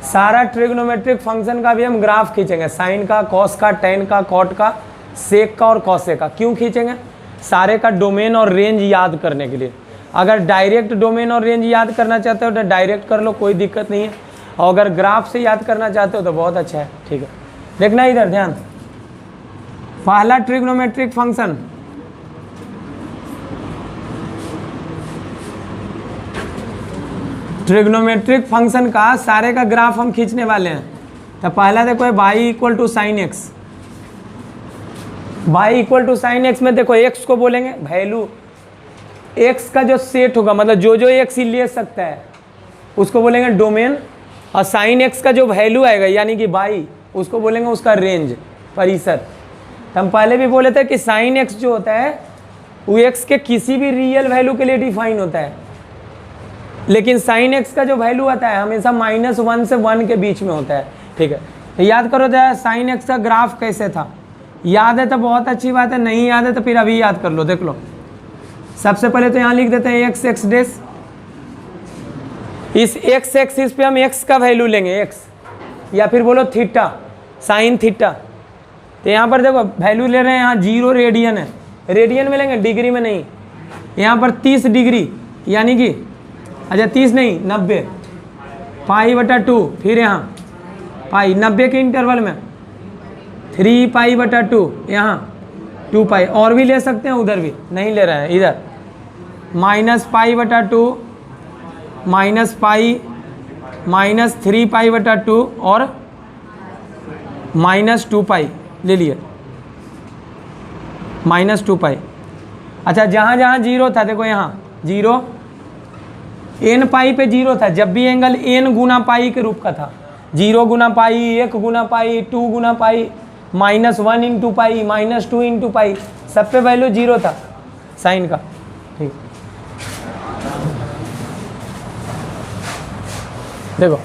सारा trigonometric function का भी हम ग्राफ खींचेंगे, साइन का, कॉस का, टेन का, कॉट का, सेक का और कॉसेक का। क्यों खींचेंगे? सारे का डोमेन और रेंज याद करने के लिए। अगर डायरेक्ट डोमेन और रेंज याद करना चाहते हो तो डायरेक्ट कर लो, कोई दिक्कत नहीं है, और अगर ग्राफ से याद करना चाहते हो तो बहुत अच्छा है। ठीक है, देखना इधर ध्यान। पहला ट्रिग्नोमेट्रिक फंक्शन, ट्रिग्नोमेट्रिक फंक्शन का सारे का ग्राफ हम खींचने वाले हैं। तो पहला देखो है y equal to sine X. y equal to sine X में देखो x को बोलेंगे वैल्यू, x का जो सेट होगा, मतलब जो जो x ही ले सकता है उसको बोलेंगे डोमेन, और साइन x का जो वैल्यू आएगा यानी कि y, उसको बोलेंगे उसका रेंज, परिसर। तो हम पहले भी बोले थे कि साइन x जो होता है वो x के किसी भी रियल वैल्यू के लिए डिफाइन होता है, लेकिन साइन x का जो वैल्यू आता है हमेशा -1 से 1 के बीच में होता है। ठीक है, तो याद करो जरा साइन x का ग्राफ कैसे था। याद है तो बहुत अच्छी बात है, नहीं याद है तो फिर अभी याद कर लो। देख लो, सबसे पहले तो यहाँ लिख देते हैं x डैश। इस x एक्सिस पे हम x का वैल्यू लेंगे, x, या फिर बोलो थीटा, साइन थीटा। तो यहाँ पर देखो वैल्यू ले रहे हैं, यहाँ 0 रेडियन है, रेडियन में लेंगे, डिग्री में नहीं। यहाँ पर 30 डिग्री यानी कि, अच्छा 30 नहीं 90, π/2, फिर यहाँ पाई 90 के इंटरवल में 3π/2, यहाँ 2π, और भी ले सकते हैं, उधर भी नहीं ले रहे हैं, इधर -π/2, -π, -3π/2 और -2π ले लिए, -2π। अच्छा जहाँ जहाँ 0 था देखो, यहाँ 0 n पाई पे 0 था, जब भी एंगल n गुना पाई के रूप का था, 0 गुना पाई, 1 गुना पाई, 2 गुना पाई, -1 इंटू पाई, -2 इंटू पाई, सब पे वैल्यू 0 था साइन का। ठीक, देखो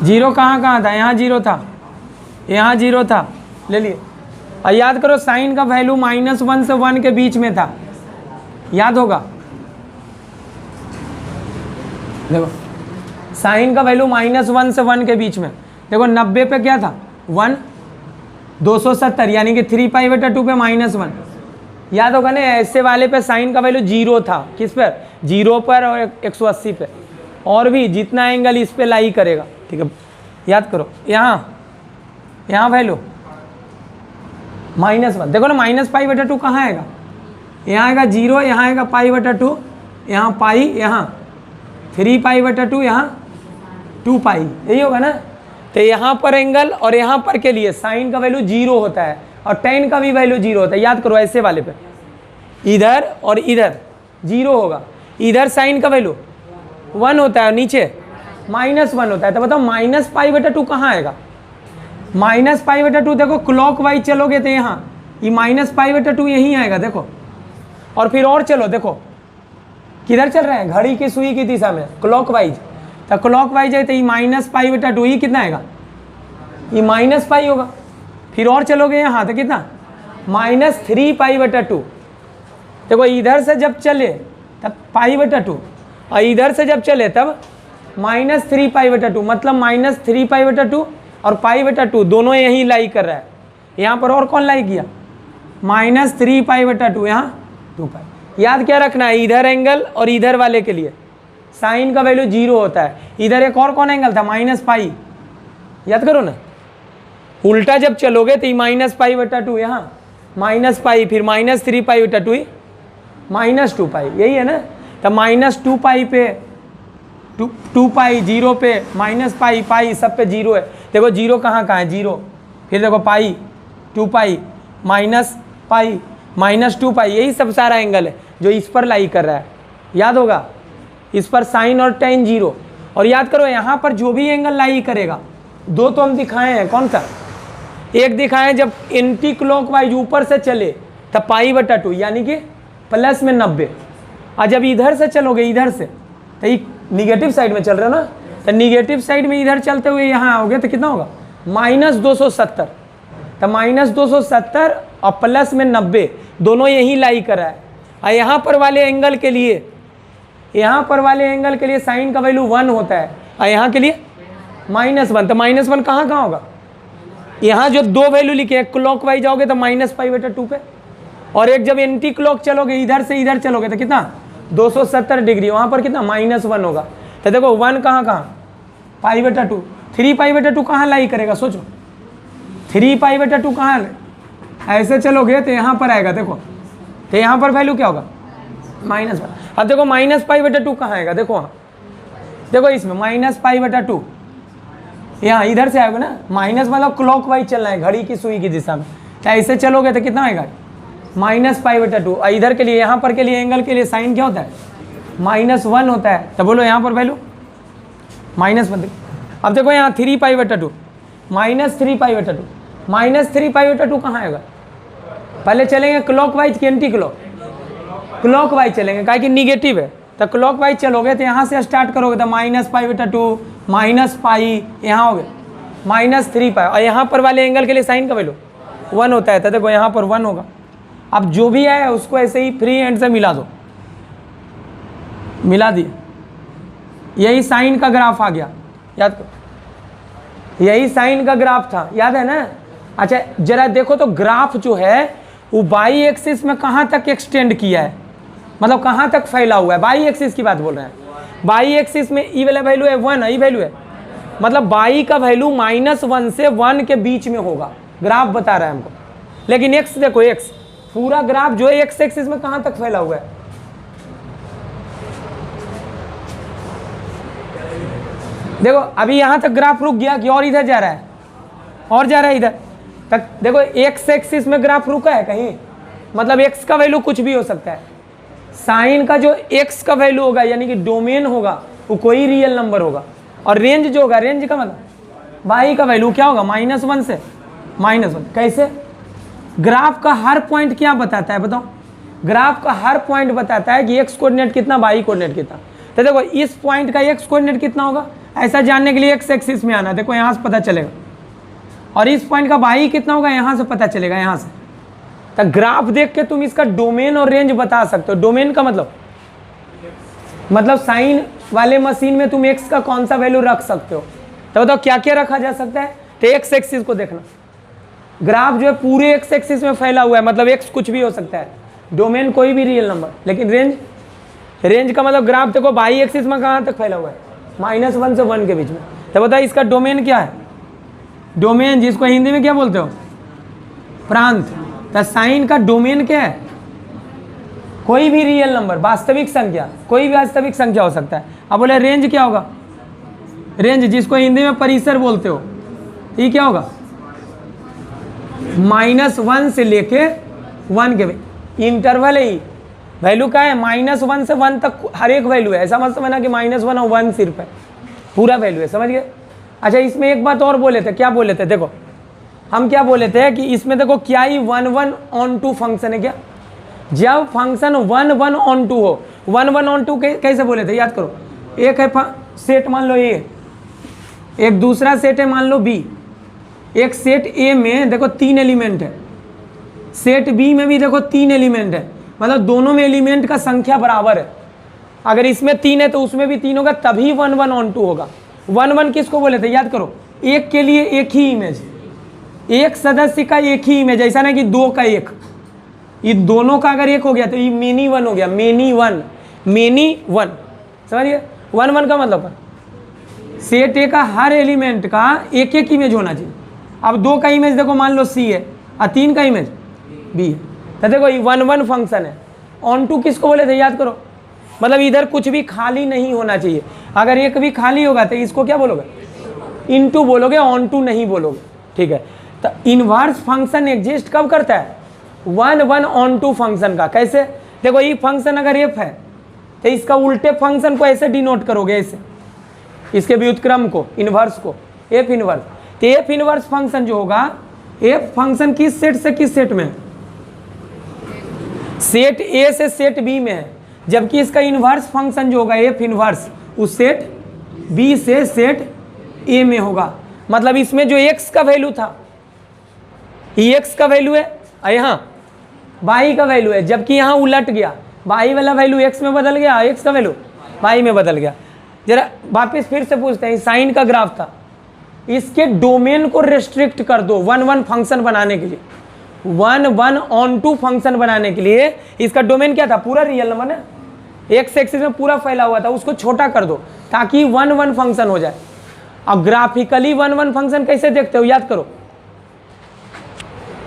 0 कहाँ कहाँ था, यहाँ 0 था, यहाँ 0 था, ले लिए। और याद करो साइन का वैल्यू -1 से 1 के बीच में था, याद होगा। देखो साइन का वैल्यू -1 से 1 के बीच में। देखो 90 पे क्या था 1, 270 यानी कि 3π/2 पे -1, याद होगा ना। ऐसे वाले पे साइन का वैल्यू 0 था, किस पर, 0 पर और 180 पे, और भी जितना एंगल इस पे लाई करेगा। ठीक है, याद करो। यहाँ वैल्यू -1, देखो ना -π/2 कहाँ आएगा, यहाँ आएगा 0, यहाँ आएगा π/2, यहाँ पाई, यहाँ 3π/2, यहाँ 2π, यही होगा ना। तो यहाँ पर एंगल और यहाँ पर के लिए साइन का वैल्यू 0 होता है और टेन का भी वैल्यू 0 होता है। याद करो ऐसे वाले पे इधर और इधर 0 होगा, इधर साइन का वैल्यू 1 होता है, नीचे -1 होता है। तो बताओ -π/2 कहाँ आएगा, -π/2 देखो क्लॉक वाइज चलोगे तो यहाँ ये -π/2 यहीं आएगा, देखो। और फिर और चलो, देखो किधर चल रहे हैं, घड़ी की सुई की दिशा में, क्लॉक वाइज। तो क्लॉक वाइज है तो ये -π/2, ये कितना आएगा, ये -π होगा। फिर और चलोगे यहाँ तो कितना, -3π/2। देखो इधर से जब चले तब π/2, और इधर से जब चले तब -3π/2, मतलब -3π/2 और π/2 दोनों यहीं लाई कर रहा है। यहाँ पर और कौन लाई किया, -3π/2, यहाँ 2π। याद क्या रखना है, इधर एंगल और इधर वाले के लिए साइन का वैल्यू 0 होता है। इधर एक और कौन एंगल था, -π, याद करो ना। उल्टा जब चलोगे तो -π/2, यहाँ -π, फिर -3π/2, -2π, यही है ना। तो -2π पे 2π, 0 पे -π, पाई सब पे 0 है। देखो 0 कहाँ कहाँ है, 0, फिर देखो पाई, 2π, -π, -2π, यही सब सारा एंगल है जो इस पर लाई कर रहा है। याद होगा, इस पर साइन और टेन 0। और याद करो यहाँ पर जो भी एंगल लाई करेगा, 2 तो हम दिखाए हैं, कौन सा, एक दिखाएं जब एंटी क्लॉकवाइज ऊपर से चले तब π/2 यानी कि प्लस में 90, और जब इधर से चलोगे, इधर से तो ये निगेटिव साइड में चल रहे हो ना, तो निगेटिव साइड में इधर चलते हुए यहाँ आओगे तो कितना होगा, -270। तो -270 और प्लस में 90 दोनों यही लाई कर रहा है। और यहाँ पर वाले एंगल के लिए, यहाँ पर वाले एंगल के लिए साइन का वैल्यू 1 होता है, और यहाँ के लिए -1, तो -1 कहाँ कहाँ होगा? यहाँ जो दो वैल्यू लिखे हैं क्लॉक वाइज जाओगे तो -π/2 पे, और एक जब एंटी क्लॉक चलोगे इधर से इधर चलोगे तो कितना 270 डिग्री, वहाँ पर कितना -1 होगा। तो देखो 1 कहाँ कहाँ π/2, 3π/2 कहाँ लाई करेगा सोचो, 3π/2 कहाँ ऐसे चलोगे तो यहाँ पर आएगा, देखो तो यहाँ पर वैल्यू क्या होगा -1। अब देखो -π/2 कहाँ आएगा, देखो वहाँ देखो इसमें -π/2 यहाँ इधर से आएगा ना, माइनस मतलब क्लॉक वाइज चलना है घड़ी की सुई की दिशा में, तो ऐसे चलोगे तो कितना आएगा -π/2। और इधर के लिए यहाँ पर के लिए एंगल के लिए साइन क्या होता है -1 होता है, तो बोलो यहाँ पर वैल्यू -1। अब देखो यहाँ 3π/2 -3π/2 -3π/2 कहाँ आएगा, पहले चलेंगे क्लॉक वाइज कि एंटी क्लॉक, क्लॉक वाइज चलेंगे काहे कि निगेटिव है, तो क्लॉक वाइज चलोगे तो यहाँ से स्टार्ट करोगे तो -π/2 -π, यहाँ हो गए -3π, और यहाँ पर वाले एंगल के लिए साइन का वैल्यू 1 होता है, तो देखो यहाँ पर 1 होगा। अब जो भी आया उसको ऐसे ही फ्री हैंड से मिला दो, मिला दिए, यही साइन का ग्राफ आ गया, याद करो यही साइन का ग्राफ था, याद है ना। अच्छा जरा देखो तो ग्राफ जो है वो बाई एक्सिस में कहाँ तक एक्सटेंड किया है, मतलब कहाँ तक फैला हुआ है, बाई एक्सिस की बात बोल रहे हैं। बाई एक्सिस में ई वाला वैल्यू है 1, ई वैल्यू है, मतलब बाई का वैल्यू -1 से 1 के बीच में होगा, ग्राफ बता रहा है हमको। लेकिन एक्स देखो, एक्स पूरा ग्राफ जो है एक्स एक्सिस में कहाँ तक फैला हुआ है, देखो अभी यहाँ तक ग्राफ रुक गया कि और इधर जा रहा है, और जा रहा है इधर तक। देखो एक्स एक्सिस में ग्राफ रुका है कहीं, मतलब एक्स का वैल्यू कुछ भी हो सकता है। साइन का जो एक्स का वैल्यू होगा यानी कि डोमेन होगा वो कोई रियल नंबर होगा, और रेंज जो होगा, रेंज का मतलब बाई का वैल्यू क्या होगा -1 से -1। कैसे? ग्राफ का हर पॉइंट क्या बताता है बताओ, ग्राफ का हर पॉइंट बताता है कि एक्स कोऑर्डिनेट कितना, बाई कोऑर्डिनेट कितना। तो देखो इस पॉइंट का एक्स कोऑर्डिनेट कितना होगा, ऐसा जानने के लिए एक्स एक्सिस में आना, देखो यहाँ से पता चलेगा, और इस पॉइंट का बाई कितना होगा यहाँ से पता चलेगा, यहाँ से। तो ग्राफ देख के तुम इसका डोमेन और रेंज बता सकते हो। डोमेन का मतलब साइन वाले मशीन में तुम एक्स का कौन सा वैल्यू रख सकते हो, तो बताओ क्या क्या रखा जा सकता है। तो एक्स एक्सिस को देखना, ग्राफ जो है पूरे एक्स एक्सिस में फैला हुआ है, मतलब एक्स कुछ भी हो सकता है, डोमेन कोई भी रियल नंबर। लेकिन रेंज, रेंज का मतलब ग्राफ देखो बाई एक्सिस में कहाँ तक फैला हुआ है, -1 से 1 के बीच में। तो बताओ इसका डोमेन क्या है, डोमेन जिसको हिंदी में क्या बोलते हो, प्रांत। तो साइन का डोमेन क्या है, कोई भी रियल नंबर, वास्तविक संख्या, कोई भी वास्तविक संख्या हो सकता है। अब बोले रेंज क्या होगा, रेंज जिसको हिंदी में परिसर बोलते हो, ये क्या होगा -1 से लेके 1 के इंटरवल है, वैल्यू क्या है -1 से 1 तक हर एक वैल्यू है, ऐसा मत समझना कि -1 और 1 सिर्फ है, पूरा वैल्यू है, समझ गए। अच्छा इसमें एक बात और बोले थे, क्या बोले थे, देखो हम क्या बोले थे कि इसमें देखो क्या ही 1/1/2 फंक्शन है क्या, जब फंक्शन 1/1/2 हो, 1/1/2 कैसे बोले थे याद करो। एक है सेट मान लो ए, एक दूसरा सेट है मान लो बी। एक सेट ए में देखो 3 एलिमेंट है, सेट बी में भी देखो 3 एलिमेंट है, मतलब दोनों में एलिमेंट का संख्या बराबर है। अगर इसमें 3 है तो उसमें भी 3 होगा, तभी 1/1/2 होगा। 1/1 किसको बोले थे याद करो, एक के लिए एक ही इमेज, एक सदस्य का एक ही इमेज, ऐसा ना कि 2 का 1, ये दोनों का अगर 1 हो गया तो ये मेनी 1 हो गया, मेनी 1, मेनी 1, समझिए। 1/1 का मतलब सेट ए का हर एलिमेंट का एक एक इमेज होना चाहिए। अब 2 का इमेज देखो मान लो सी है और 3 का इमेज बी है, तो देखो ये 1/1 फंक्शन है। ऑन2 किसको बोले थे याद करो, मतलब इधर कुछ भी खाली नहीं होना चाहिए, अगर एक भी खाली होगा तो इसको क्या बोलोगे, इनटू बोलोगे, ऑन2 नहीं बोलोगे, ठीक है। तो इनवर्स फंक्शन एग्जिस्ट कब करता है, 1/1/2 फंक्शन का। कैसे, देखो ये फंक्शन अगर एफ है तो इसका उल्टे फंक्शन को ऐसे डिनोट करोगे, ऐसे इसके व्युत्क्रम को, इनवर्स को, एफ इनवर्स। तो एफ इनवर्स फंक्शन जो होगा, एफ फंक्शन किस सेट से किस सेट में है, सेट ए से सेट बी में है, जबकि इसका इनवर्स फंक्शन जो होगा एफ इनवर्स उस सेट बी से सेट ए में होगा। मतलब इसमें जो एक्स का वैल्यू था ये एक्स का वैल्यू है और यहाँ वाई का वैल्यू है, जबकि यहाँ उलट गया, वाई वाला वैल्यू एक्स में बदल गया, एक्स का वैल्यू वाई में बदल गया। जरा वापस फिर से पूछते हैं, साइन का ग्राफ था, इसके डोमेन को रेस्ट्रिक्ट कर दो 1 1 फंक्शन बनाने के लिए, 1 1 ऑन टू फंक्शन बनाने के लिए इसका डोमेन क्या था, पूरा रियल नंबर ना, एक्स एक्सिस में पूरा फैला हुआ था, उसको छोटा कर दो ताकि 1 1 फंक्शन हो जाए। अब ग्राफिकली 1 1 फंक्शन कैसे देखते हो, याद करो,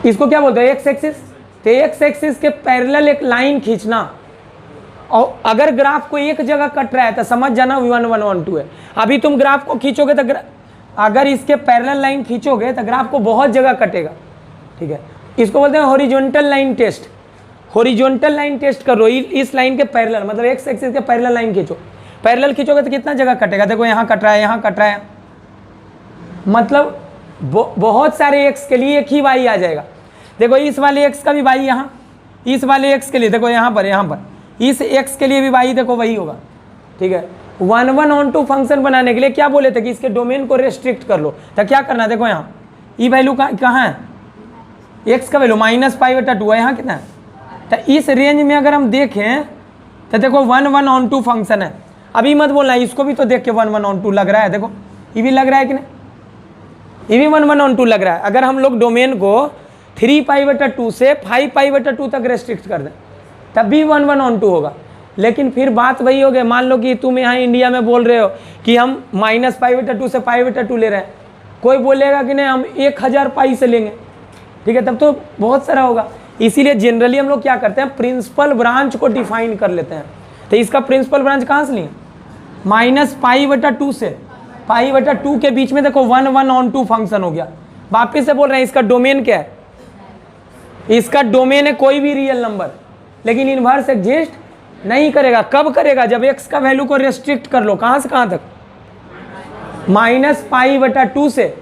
इसको क्या बोलते हो, एक्स एक्सिस। तो एक्स एक्सिस के पैरेलल एक लाइन खींचना, और अगर ग्राफ को एक जगह कट रहा है तो समझ जाना 1 1 1 2 है। अभी तुम ग्राफ को खींचोगे तो अगर इसके पैरेलल लाइन खींचोगे तो ग्राफ को बहुत जगह कटेगा, ठीक है। इसको बोलते हैं horizontal line test. Horizontal line test करो, इस लाइन के पैरेलल, मतलब एक्स एक्सिस के पैरेलल लाइन खींचो, पैरेलल खींचोगे तो कितना जगह कटेगा, देखो यहाँ कट रहा है, यहाँ कट रहा है, मतलब बहुत सारे एक्स के लिए एक ही वाई आ जाएगा। देखो इस वाले एक्स का भी वाई यहाँ, इस वाले एक्स के लिए देखो यहाँ पर इस एक्स के लिए भी वाई देखो वही होगा, ठीक है। 1 1 ऑन टू फंक्शन बनाने के लिए क्या बोले थे कि इसके डोमेन को रेस्ट्रिक्ट कर लो, तो क्या करना, देखो यहाँ ई वैल्यू कहाँ है, एक्स का वैल्यू -π/2 है, यहाँ कितना है, तो इस रेंज में अगर हम देखें तो देखो 1 1 ऑन टू फंक्शन है। अभी मत बोलना, इसको भी तो देख के 1 1 ऑन टू लग रहा है, देखो ये भी लग रहा है कि नहीं, ये भी 1 1 ऑन टू लग रहा है। अगर हम लोग डोमेन को 3π/2 से 5π/2 तक रेस्ट्रिक्ट कर दें तब भी 1 1 ऑन टू होगा। लेकिन फिर बात वही हो गई, मान लो कि तुम यहाँ इंडिया में बोल रहे हो कि हम -π/2 से π/2 ले रहे हैं, कोई बोलेगा कि नहीं हम 1000 पाई से लेंगे, ठीक है, तब तो बहुत सारा होगा। इसीलिए जनरली हम लोग क्या करते हैं, प्रिंसिपल ब्रांच को डिफाइन कर लेते हैं। तो इसका प्रिंसिपल ब्रांच कहाँ से लिए, -π/2 से π/2 के बीच में देखो 1 1 ऑन टू फंक्शन हो गया। वापिस से बोल रहे हैं इसका डोमेन क्या है, इसका डोमेन है कोई भी रियल नंबर, लेकिन इनवर्स एग्जिस्ट नहीं करेगा। कब करेगा, जब एक्स का वैल्यू को रेस्ट्रिक्ट कर लो, कहाँ से कहाँ तक, -π/2 से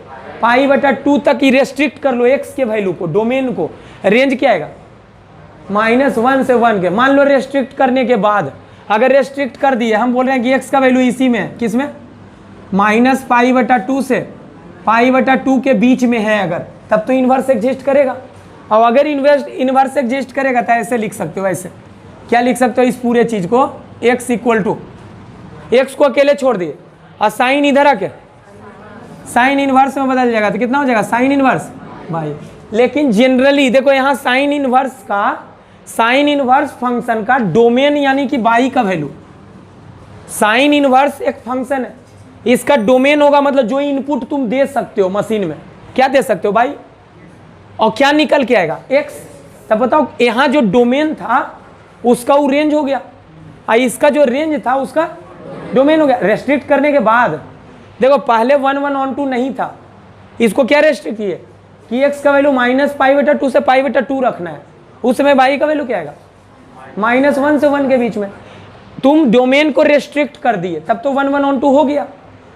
π/2 तक ही रेस्ट्रिक्ट कर लो एक्स के वैल्यू को, डोमेन को। रेंज क्या आएगा, -1 से 1 के। मान लो रेस्ट्रिक्ट करने के बाद, अगर रेस्ट्रिक्ट कर दिए, हम बोल रहे हैं कि एक्स का वैल्यू इसी में है, किस में, -π/2 से π/2 के बीच में है अगर, तब तो इनवर्स एग्जिस्ट करेगा। और अगर इनवर्स एग्जिस्ट करेगा तो ऐसे लिख सकते हो, ऐसे क्या लिख सकते हो, इस पूरे चीज को x = एक्स को अकेले छोड़ दिए और साइन इधर आके साइन इनवर्स में बदल जाएगा, तो कितना हो जाएगा, साइन इनवर्स भाई। लेकिन जनरली देखो यहाँ साइन इनवर्स फंक्शन का डोमेन यानी कि बाई का वैल्यू, साइन इनवर्स एक फंक्शन है, इसका डोमेन होगा मतलब जो इनपुट तुम दे सकते हो मशीन में, क्या दे सकते हो भाई, और क्या निकल के आएगा, एक्स। तब बताओ यहाँ जो डोमेन था उसका वो रेंज हो गया, और इसका जो रेंज था उसका डोमेन हो गया। रेस्ट्रिक्ट करने के बाद देखो पहले 1 1 ऑन टू नहीं था, इसको क्या रेस्ट्रिक्ट किए कि एक्स का वैल्यू -π/2 से π/2 रखना है, उस समय बाई का वैल्यू क्या आएगा, -1 से 1 के बीच में। तुम डोमेन को रेस्ट्रिक्ट कर दिए तब तो 1 1 ऑन टू हो गया।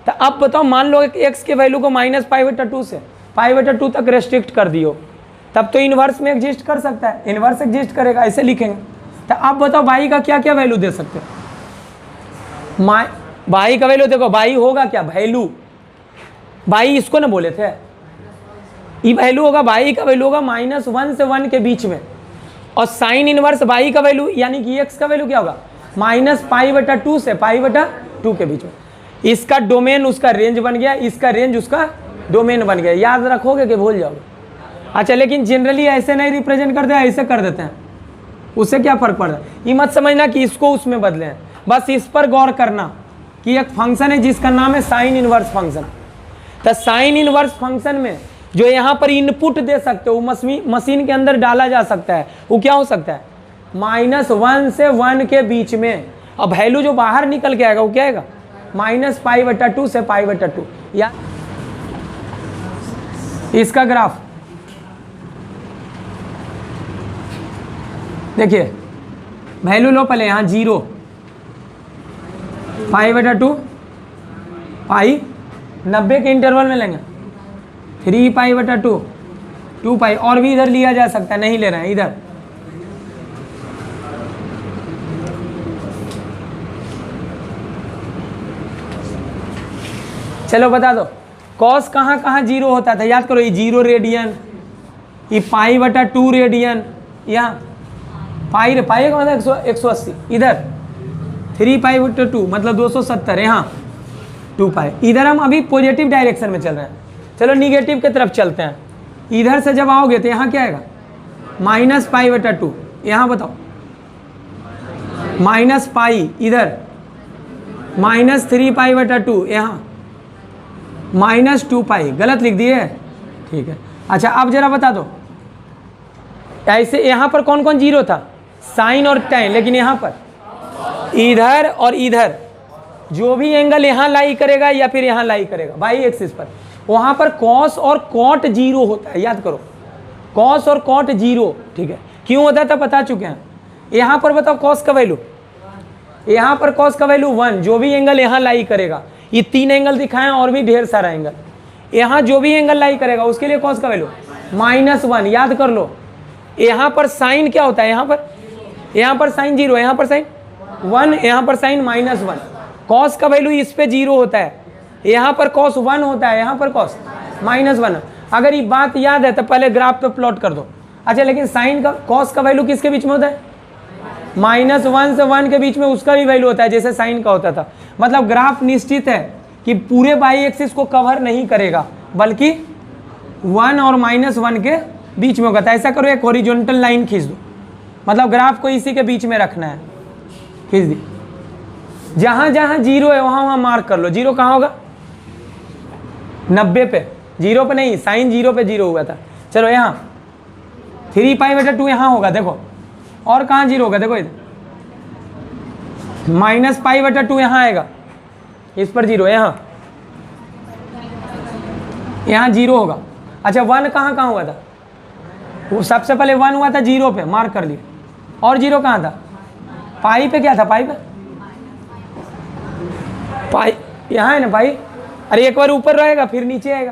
तो अब बताओ मान लो एक्स के वैल्यू को -π/2 से π/2 तक रेस्ट्रिक्ट कर दियो, तब तो इनवर्स में एग्जिस्ट कर सकता है, इनवर्स एग्जिस्ट करेगा, ऐसे लिखेंगे। तो अब बताओ बाई का क्या क्या वैल्यू दे सकते हो, बाई का वैल्यू देखो, बाई होगा क्या, वैल्यू, बाई इसको ना बोले थे, ये वैल्यू होगा, बाई का वैल्यू होगा -1 से 1 के बीच में, और साइन इनवर्स बाई का वैल्यू यानी कि एक्स का वैल्यू क्या होगा, -π/2 से π/2 के बीच में। इसका डोमेन उसका रेंज बन गया, इसका रेंज उसका डोमेन बन गया। याद रखोगे कि भूल जाओगे। अच्छा, लेकिन जनरली ऐसे नहीं रिप्रेजेंट करते हैं, ऐसे कर देते हैं, उससे क्या फर्क पड़ता है। ये मत समझना कि इसको उसमें बदले हैं, बस इस पर गौर करना कि एक फंक्शन है जिसका नाम है साइन इनवर्स फंक्शन। तो साइन इनवर्स फंक्शन में जो यहाँ पर इनपुट दे सकते हो, मशीन के अंदर डाला जा सकता है, वो क्या हो सकता है, -1 से 1 के बीच में। अब वैल्यू जो बाहर निकल के आएगा वो क्या आएगा, -π/2 से π/2। या इसका ग्राफ देखिए, वैल्यू लो पहले यहाँ 0, π/2 पाई 90 के इंटरवल में लेंगे, 3π/2 2π, और भी इधर लिया जा सकता है, नहीं ले रहे हैं इधर। चलो बता दो कॉस कहाँ कहाँ 0 होता था, याद करो, ये 0 रेडियन, ये π/2 रेडियन, यहाँ पाई का मतलब 180, इधर 3π/2 मतलब 270, यहाँ 2π। इधर हम अभी पॉजिटिव डायरेक्शन में चल रहे हैं, चलो निगेटिव की तरफ चलते हैं। इधर से जब आओगे तो यहाँ क्या आएगा, -π/2। यहाँ बताओ -π, इधर -3π/2, यहाँ -2π। गलत लिख दिए, ठीक है। अच्छा अब जरा बता दो, ऐसे यहाँ पर कौन कौन जीरो था, साइन और tan, लेकिन यहाँ पर इधर और इधर जो भी एंगल यहाँ लाई करेगा या फिर यहाँ लाई करेगा बाई एक्सिस पर, वहाँ पर कॉस और कॉट जीरो होता है। याद करो, कॉस और कॉट जीरो, ठीक है। क्यों होता है तो बता चुके हैं। यहाँ पर बताओ कॉस का वैल्यू, यहाँ पर कॉस का वैल्यू 1, जो भी एंगल यहाँ लाई करेगा, ये 3 एंगल दिखाएं और भी ढेर सारा एंगल, यहाँ जो भी एंगल लाई करेगा उसके लिए कॉस का वैल्यू -1। याद कर लो, यहाँ पर साइन क्या होता है, यहाँ पर साइन 0, यहाँ पर साइन 1, यहाँ पर साइन -1। कॉस का वैल्यू इस पे 0 होता है, यहाँ पर कॉस 1 होता है, यहाँ पर कॉस -1। अगर ये बात याद है तो पहले ग्राफ पे प्लॉट कर दो। अच्छा लेकिन साइन का, कॉस का वैल्यू किसके बीच में होता है, -1 से 1 के बीच में उसका भी वैल्यू होता है, जैसे साइन का होता था। मतलब ग्राफ निश्चित है कि पूरे बाई एक्सिस को कवर नहीं करेगा, बल्कि 1 और -1 के बीच में होगा। तो ऐसा करो, एक हॉरिजॉन्टल लाइन खींच दो, मतलब ग्राफ को इसी के बीच में रखना है, खींच दी। जहाँ जहाँ जीरो है वहाँ वहाँ मार्क कर लो। जीरो कहाँ होगा, 90 पे, 0 पे नहीं, साइन 0 पे 0 हुआ था। चलो यहाँ 3π/2 यहाँ होगा, देखो। और कहाँ 0 होगा, देखो इधर -π/2 यहाँ आएगा, इस पर 0, यहाँ 0 होगा। अच्छा 1 कहाँ कहाँ हुआ था, वो सबसे पहले 1 हुआ था 0 पे, मार्क कर लिया। और 0 कहाँ था, पाई पे। क्या था पाई पे, पाई यहाँ है ना पाई। अरे एक बार ऊपर रहेगा फिर नीचे आएगा,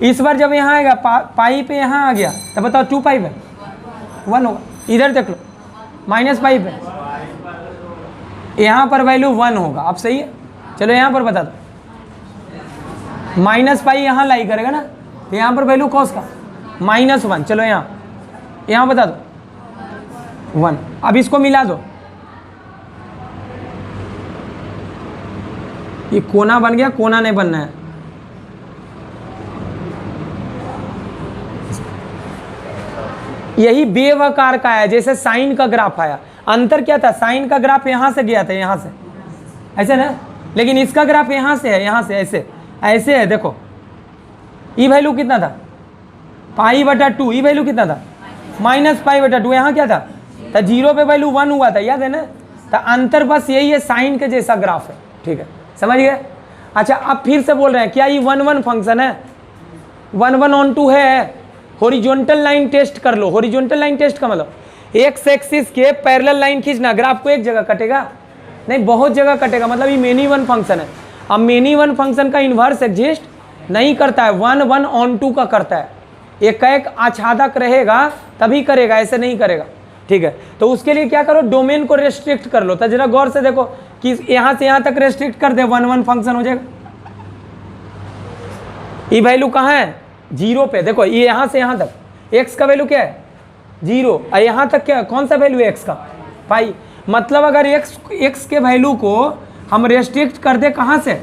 इस बार जब यहाँ आएगा पाई पे यहाँ आ गया, तो बताओ 2π पे 1 होगा। इधर देख लो -π पे, यहाँ पर वैल्यू 1 होगा। अब सही है, चलो यहाँ पर बता दो, -π यहाँ लाई करेगा ना, तो यहाँ पर वैल्यू कॉस का -1। चलो यहाँ बता दो 1। अब इसको मिला दो, ये कोना बन गया, कोना नहीं बनना है। यही वेव आकार का है, जैसे साइन का ग्राफ आया। अंतर क्या था, साइन का ग्राफ यहाँ से गया था, यहाँ से ऐसे ना, लेकिन इसका ग्राफ यहाँ से है, यहाँ से ऐसे है। देखो ई वैल्यू कितना था, π/2। ई वैल्यू कितना था, -π/2। यहाँ क्या था, तो 0 पे वैल्यू 1 हुआ था, याद है ना। तो अंतर बस यही है, साइन के जैसा ग्राफ है, ठीक है, समझ गए। अच्छा अब फिर से बोल रहे हैं, क्या ये 1-1 फंक्शन है, 1-1/2 है। हॉरिजॉन्टल लाइन टेस्ट कर लो। हॉरिजॉन्टल लाइन टेस्ट का मतलब एक्स एक्सिस के पैरेलल लाइन खींचना, ग्राफ को एक जगह कटेगा नहीं, बहुत जगह कटेगा, मतलब ये मेनी वन फंक्शन है। अब मेनी वन फंक्शन का इन्वर्स एग्जिस्ट नहीं करता है, 1-1/2 का करता है। एक आच्छादक रहेगा तभी करेगा, ऐसे नहीं करेगा, ठीक है। तो उसके लिए क्या करो, डोमेन को रेस्ट्रिक्ट कर लो। तो जरा गौर से देखो कि यहाँ से यहाँ तक रेस्ट्रिक्ट कर दे, 1-1 फंक्शन हो जाएगा। ये वैल्यू कहाँ है, 0 पे। देखो ये यहाँ से यहाँ तक x का वैल्यू क्या है, 0, और यहाँ तक क्या, कौन सा वैल्यू है x का, पाई। मतलब अगर x के वैल्यू को हम रेस्ट्रिक्ट कर दे कहाँ से,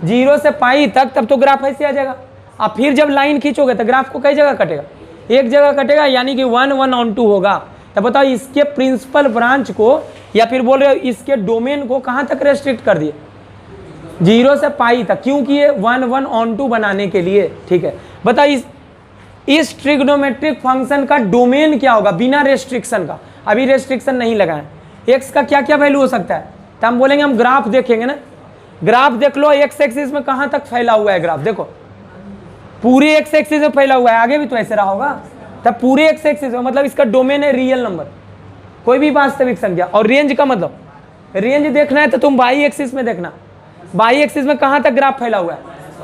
0 से पाई तक, तब तो ग्राफ ऐसे आ जाएगा। अब फिर जब लाइन खींचोगे तो ग्राफ को कई जगह कटेगा, एक जगह कटेगा, यानी कि 1-1/2 होगा। तो बताओ इसके प्रिंसिपल ब्रांच को, या फिर बोल रहे हो इसके डोमेन को कहाँ तक रेस्ट्रिक्ट कर दिए, 0 से पाई तक। क्यों किए, 1-1/2 बनाने के लिए, ठीक है। बताओ इस ट्रिग्नोमेट्रिक फंक्शन का डोमेन क्या होगा बिना रेस्ट्रिक्शन का। अभी रेस्ट्रिक्शन नहीं लगाए, एक्स का क्या क्या वैल्यू हो सकता है, तो हम बोलेंगे, हम ग्राफ देखेंगे ना। ग्राफ देख लो, एक्स एक्सिस में कहाँ तक फैला हुआ है ग्राफ, देखो पूरे एक्स एक्सिस में फैला हुआ है, आगे भी तो ऐसे रहा होगा। तब पूरे एक्स एक्सिस में मतलब इसका डोमेन है रियल नंबर, कोई भी वास्तविक संख्या। और रेंज का मतलब, रेंज देखना है तो तुम वाई एक्सिस में देखना, वाई एक्सिस में कहाँ तक ग्राफ फैला हुआ है,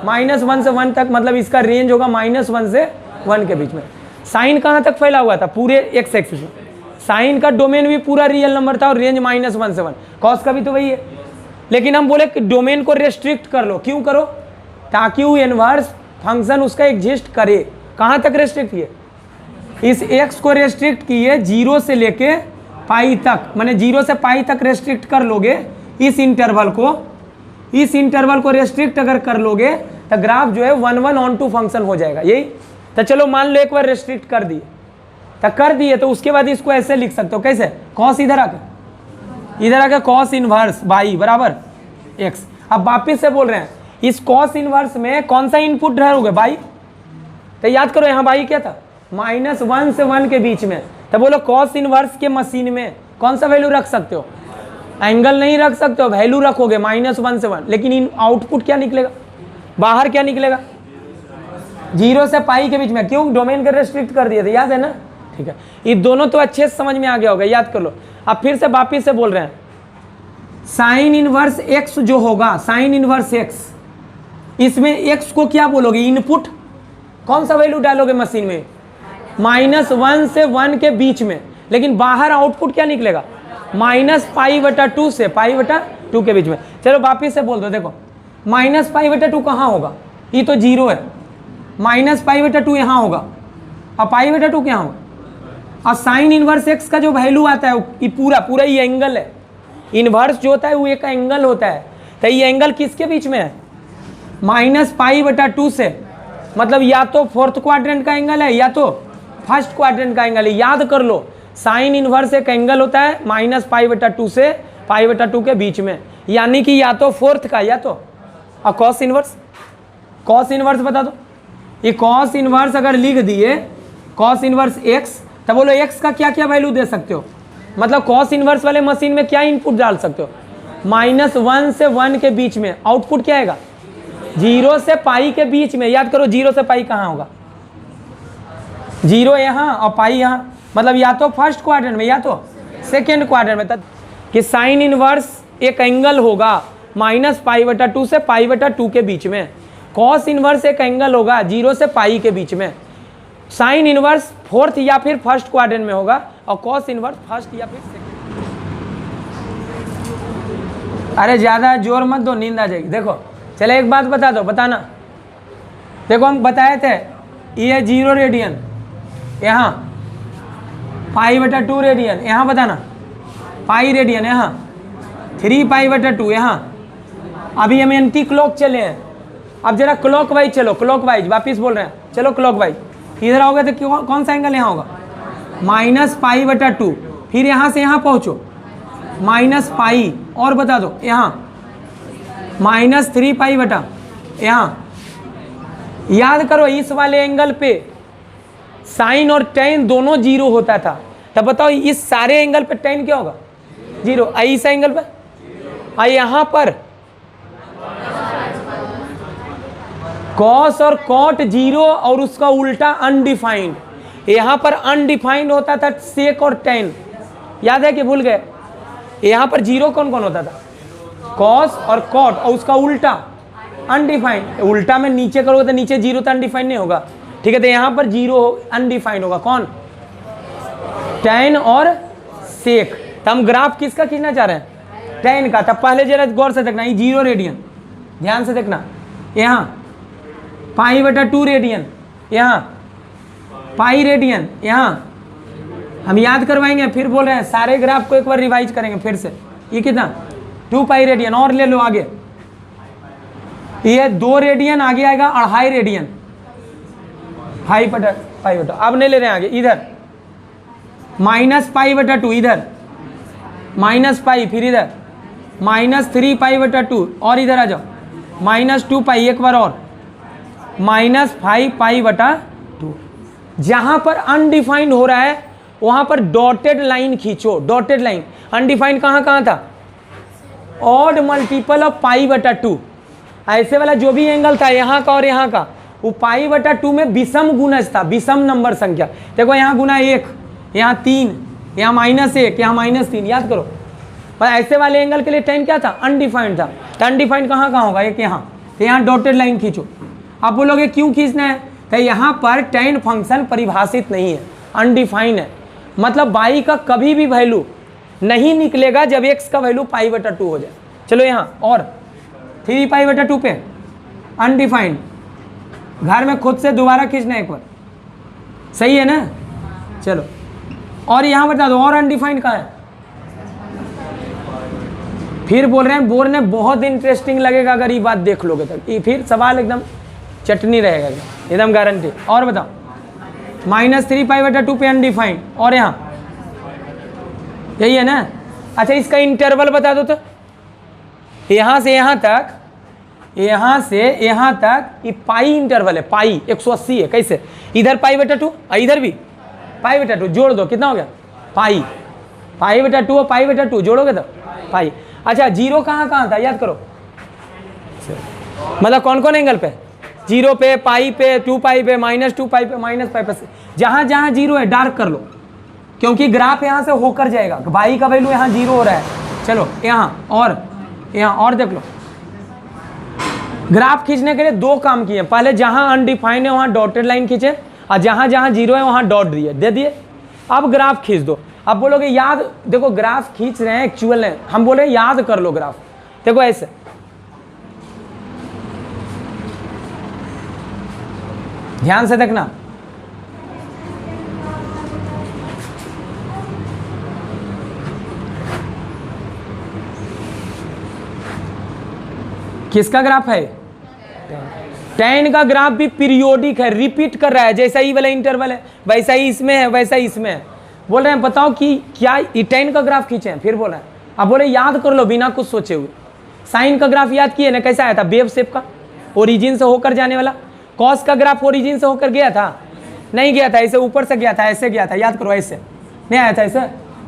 -1 से 1 तक, मतलब इसका रेंज होगा -1 से 1 के बीच में। साइन कहाँ तक फैला हुआ था, पूरे एक्स एक्सिस में। साइन का डोमेन भी पूरा रियल नंबर था और रेंज -1 से 1। कॉस का भी तो वही है, लेकिन हम बोले कि डोमेन को रेस्ट्रिक्ट कर लो। क्यों करो, ताकि वो इनवर्स फंक्शन उसका एग्जिस्ट करे। कहाँ तक रेस्ट्रिक्ट किए, इस x को रेस्ट्रिक्ट किए 0 से लेके पाई तक, माने 0 से पाई तक रेस्ट्रिक्ट कर लोगे इस इंटरवल को। इस इंटरवल को रेस्ट्रिक्ट अगर कर लोगे तो ग्राफ जो है 1 ऑन टू फंक्शन हो जाएगा। यही तो चलो मान लो एक बार रेस्ट्रिक्ट कर दिए, तो कर दिए तो उसके बाद इसको ऐसे लिख सकते हो, कैसे? कॉस इधर आके कॉस इनवर्स बाई बराबर एक्स। अब वापिस से बोल रहे हैं इस कॉस इनवर्स में कौन सा इनपुट रहोगे? बाई। तो याद करो यहाँ बाई क्या था? -1 से 1 के बीच में। तो बोलो कॉस इनवर्स के मशीन में कौन सा वैल्यू रख सकते हो? एंगल नहीं रख सकते हो, वैल्यू रखोगे -1 से 1। लेकिन इन आउटपुट क्या निकलेगा? बाहर क्या निकलेगा? 0 से पाई के बीच में। क्यों? डोमेन के रेस्ट्रिक्ट कर दिए थे, याद है ना? ठीक है, ये दोनों तो अच्छे से समझ में आ गया होगा, याद कर लो। अब फिर से वापिस से बोल रहे हैं साइन इनवर्स एक्स जो होगा, साइन इनवर्स एक्स, इसमें एक्स को क्या बोलोगे? इनपुट। कौन सा वैल्यू डालोगे मशीन में? -1 से 1 के बीच में। लेकिन बाहर आउटपुट क्या निकलेगा? -π/2 से π/2 के बीच में। चलो वापिस से बोल दो, देखो -π/2 कहाँ होगा? ये तो 0 है, -π/2 यहाँ होगा और π/2 क्या होगा? और साइन इनवर्स एक्स का जो वैल्यू आता है ये पूरा ये एंगल है। इनवर्स जो होता है वो एक एंगल होता है। तो ये एंगल किसके बीच में है? -π/2 से, मतलब या तो फोर्थ क्वाड्रेंट का एंगल है या तो फर्स्ट क्वाड्रेंट का एंगल है। याद कर लो साइन इनवर्स एक एंगल होता है -π/2 से π/2 के बीच में, यानी कि या तो फोर्थ का या तो। और कॉस इनवर्स बता दो। ये कॉस इनवर्स अगर लिख दिए कॉस इनवर्स एक्स, तो बोलो एक्स का क्या क्या वैल्यू दे सकते हो? मतलब कॉस इनवर्स वाले मशीन में क्या इनपुट डाल सकते हो? -1 से 1 के बीच में। आउटपुट क्या आएगा? 0 से पाई के बीच में। याद करो 0 से पाई कहाँ होगा? 0 यहाँ और पाई यहाँ, मतलब या तो फर्स्ट क्वाड्रेंट में या तो सेकेंड क्वाड्रेंट में। तब कि साइन इनवर्स एक एंगल होगा -π/2 से π/2 के बीच में। कॉस इनवर्स एक एंगल होगा 0 से पाई के बीच में। साइन इनवर्स फोर्थ या फिर फर्स्ट क्वाड्रेंट में होगा और कॉस इनवर्स फर्स्ट या फिर सेकंड। अरे ज़्यादा जोर मत दो, नींद आ जाएगी। देखो चले एक बात बता दो, बताना। देखो हम बताए थे ये 0 रेडियन, यहाँ π/2 रेडियन, यहाँ बताना पाई रेडियन, यहाँ 3π/2 यहाँ। अभी हम एंटी क्लॉक चले हैं, अब जरा क्लॉक वाइज चलो, क्लॉक वाइज वापिस बोल रहे हैं, चलो क्लॉक वाइज। इधर आओगे तो क्यों, कौन सा एंगल यहाँ होगा? -π/2। फिर यहाँ से यहाँ पहुँचो -π, और बता दो यहाँ -3π/, यहाँ। याद करो इस वाले एंगल पे साइन और टेन दोनों 0 होता था। तब बताओ इस सारे एंगल पे टेन क्या होगा? 0। इस एंगल पे यहाँ पर कॉस और कॉट 0 और उसका उल्टा अनडिफाइंड। यहाँ पर अनडिफाइंड होता था सेक और टेन, याद है कि भूल गए? यहाँ पर 0 कौन कौन होता था? कॉस और कॉट, और उसका उल्टा अनडिफाइंड। उल्टा में नीचे करोगे तो नीचे 0 तो अनडिफाइंड नहीं होगा, ठीक है? तो यहाँ पर 0 अनडिफाइंड होगा। कौन? टेन और सेक। तो हम ग्राफ किसका खींचना चाह रहे हैं? टेन का। तब पहले जरा गौर से देखना, ये 0 रेडियन, ध्यान से देखना। यहाँ π/2 रेडियन, यहाँ पाई रेडियन, यहाँ हम याद करवाएंगे। फिर बोल रहे हैं सारे ग्राफ को एक बार रिवाइज करेंगे फिर से। ये कितना? 2π रेडियन। और ले लो आगे, ये 2 रेडियन, आगे आएगा 2.5 रेडियन, 5/2। अब नहीं ले रहे हैं आगे, इधर -π/2, इधर -π, फिर इधर -3π/2, और इधर आ जाओ -2π, एक बार और -5π/2। जहां पर अनडिफाइंड हो रहा है वहां पर डॉटेड लाइन खींचो, डॉटेड लाइन। अनडिफाइंड कहां कहां था? Odd multiple of π/2। ऐसे वाला जो भी एंगल था यहाँ का और यहाँ का, वो π/2 में विषम गुणज था, विषम नंबर संख्या। देखो यहाँ गुना 1, यहाँ 3, यहाँ -1, यहाँ -3। याद करो, पर ऐसे वाले एंगल के लिए टेन क्या था? अनडिफाइंड था। तो अनडिफाइंड कहाँ कहाँ होगा? एक यहाँ, तो यहाँ डॉटेड लाइन खींचो। आप बोलोगे क्यों खींचना है? तो यहाँ पर टेन फंक्शन परिभाषित नहीं है, अनडिफाइंड है। मतलब बाई का कभी भी वैल्यू नहीं निकलेगा जब एक्स का वैल्यू π/2 हो जाए। चलो यहाँ और 3π/2 पे अनडिफाइंड, घर में खुद से दोबारा खींचना एक बार, सही है ना? चलो और यहाँ बता दो और अनडिफाइंड कहाँ है? फिर बोल रहे हैं, बोर्ड में बहुत इंटरेस्टिंग लगेगा अगर ये बात देख लोगे तक। ये फिर सवाल एकदम चटनी रहेगा एकदम गारंटी। और बताओ -3π/2 पे अनडिफाइंड, और यहाँ यही है ना। अच्छा इसका इंटरवल बता दो तो, यहाँ से यहाँ तक, यहाँ से यहाँ तक ये पाई इंटरवल है, पाई 180 है। कैसे? इधर π/2 इधर भी π/2, जोड़ दो कितना हो गया पाई, π/2 और π/2 जोड़ोगे तो पाई। अच्छा जीरो कहाँ कहाँ था याद करो, मतलब कौन कौन एंगल पे? 0 पे, पाई पे, 2π पे, -2π पे, -π पे, जहाँ जहाँ जीरो है डार्क कर लो, क्योंकि ग्राफ यहाँ से होकर जाएगा। बाई का वैल्यू यहाँ 0 हो रहा है। चलो यहाँ और देख लो। ग्राफ खींचने के लिए दो काम किए, पहले जहाँ अनडिफाइंड है वहाँ डॉटेड लाइन खींचे, और जहाँ जहाँ जीरो है वहाँ डॉट दे दिए। अब ग्राफ खींच दो। अब बोलोगे याद, देखो ग्राफ खींच रहे हैं एक्चुअल है, हम बोले याद कर लो ग्राफ। देखो ऐसे ध्यान से देखना, किसका ग्राफ है? tan का ग्राफ भी पीरियोडिक है, रिपीट कर रहा है। जैसा ई वाला इंटरवल है वैसा ही इसमें है, वैसा ही इसमें है। बोल रहे हैं बताओ कि क्या tan का ग्राफ खींचे हैं? फिर बोल रहे हैं, अब बोले याद कर लो बिना कुछ सोचे हुए। साइन का ग्राफ याद किए ना, कैसा आया था? वेव शेप का, ओरिजिन से होकर जाने वाला। कॉस का ग्राफ ओरिजिन से होकर गया था? नहीं गया था, ऐसे ऊपर से गया था, ऐसे गया था, याद करो, ऐसे नहीं आया था ऐसे।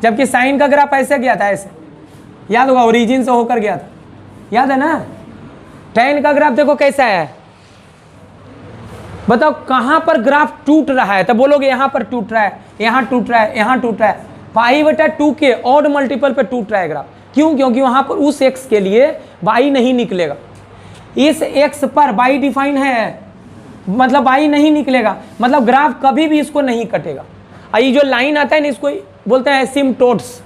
जबकि साइन का ग्राफ ऐसे गया था, ऐसे, याद होगा, ओरिजिन से होकर गया था, याद है ना। tan का ग्राफ देखो कैसा है, बताओ कहां पर ग्राफ टूट रहा है? तो बोलोगे यहां पर टूट रहा है, यहां टूट रहा है, यहां टूट रहा है। π/2 के ऑड मल्टीपल पे टूट रहा है ग्राफ। क्यों? क्योंकि वहां पर उस x के लिए y नहीं निकलेगा। इस x पर y डिफाइन है, मतलब y नहीं निकलेगा, मतलब ग्राफ कभी भी इसको नहीं कटेगा। ये जो लाइन आता है ना, इसको बोलते हैं एसिम्पटोट्स।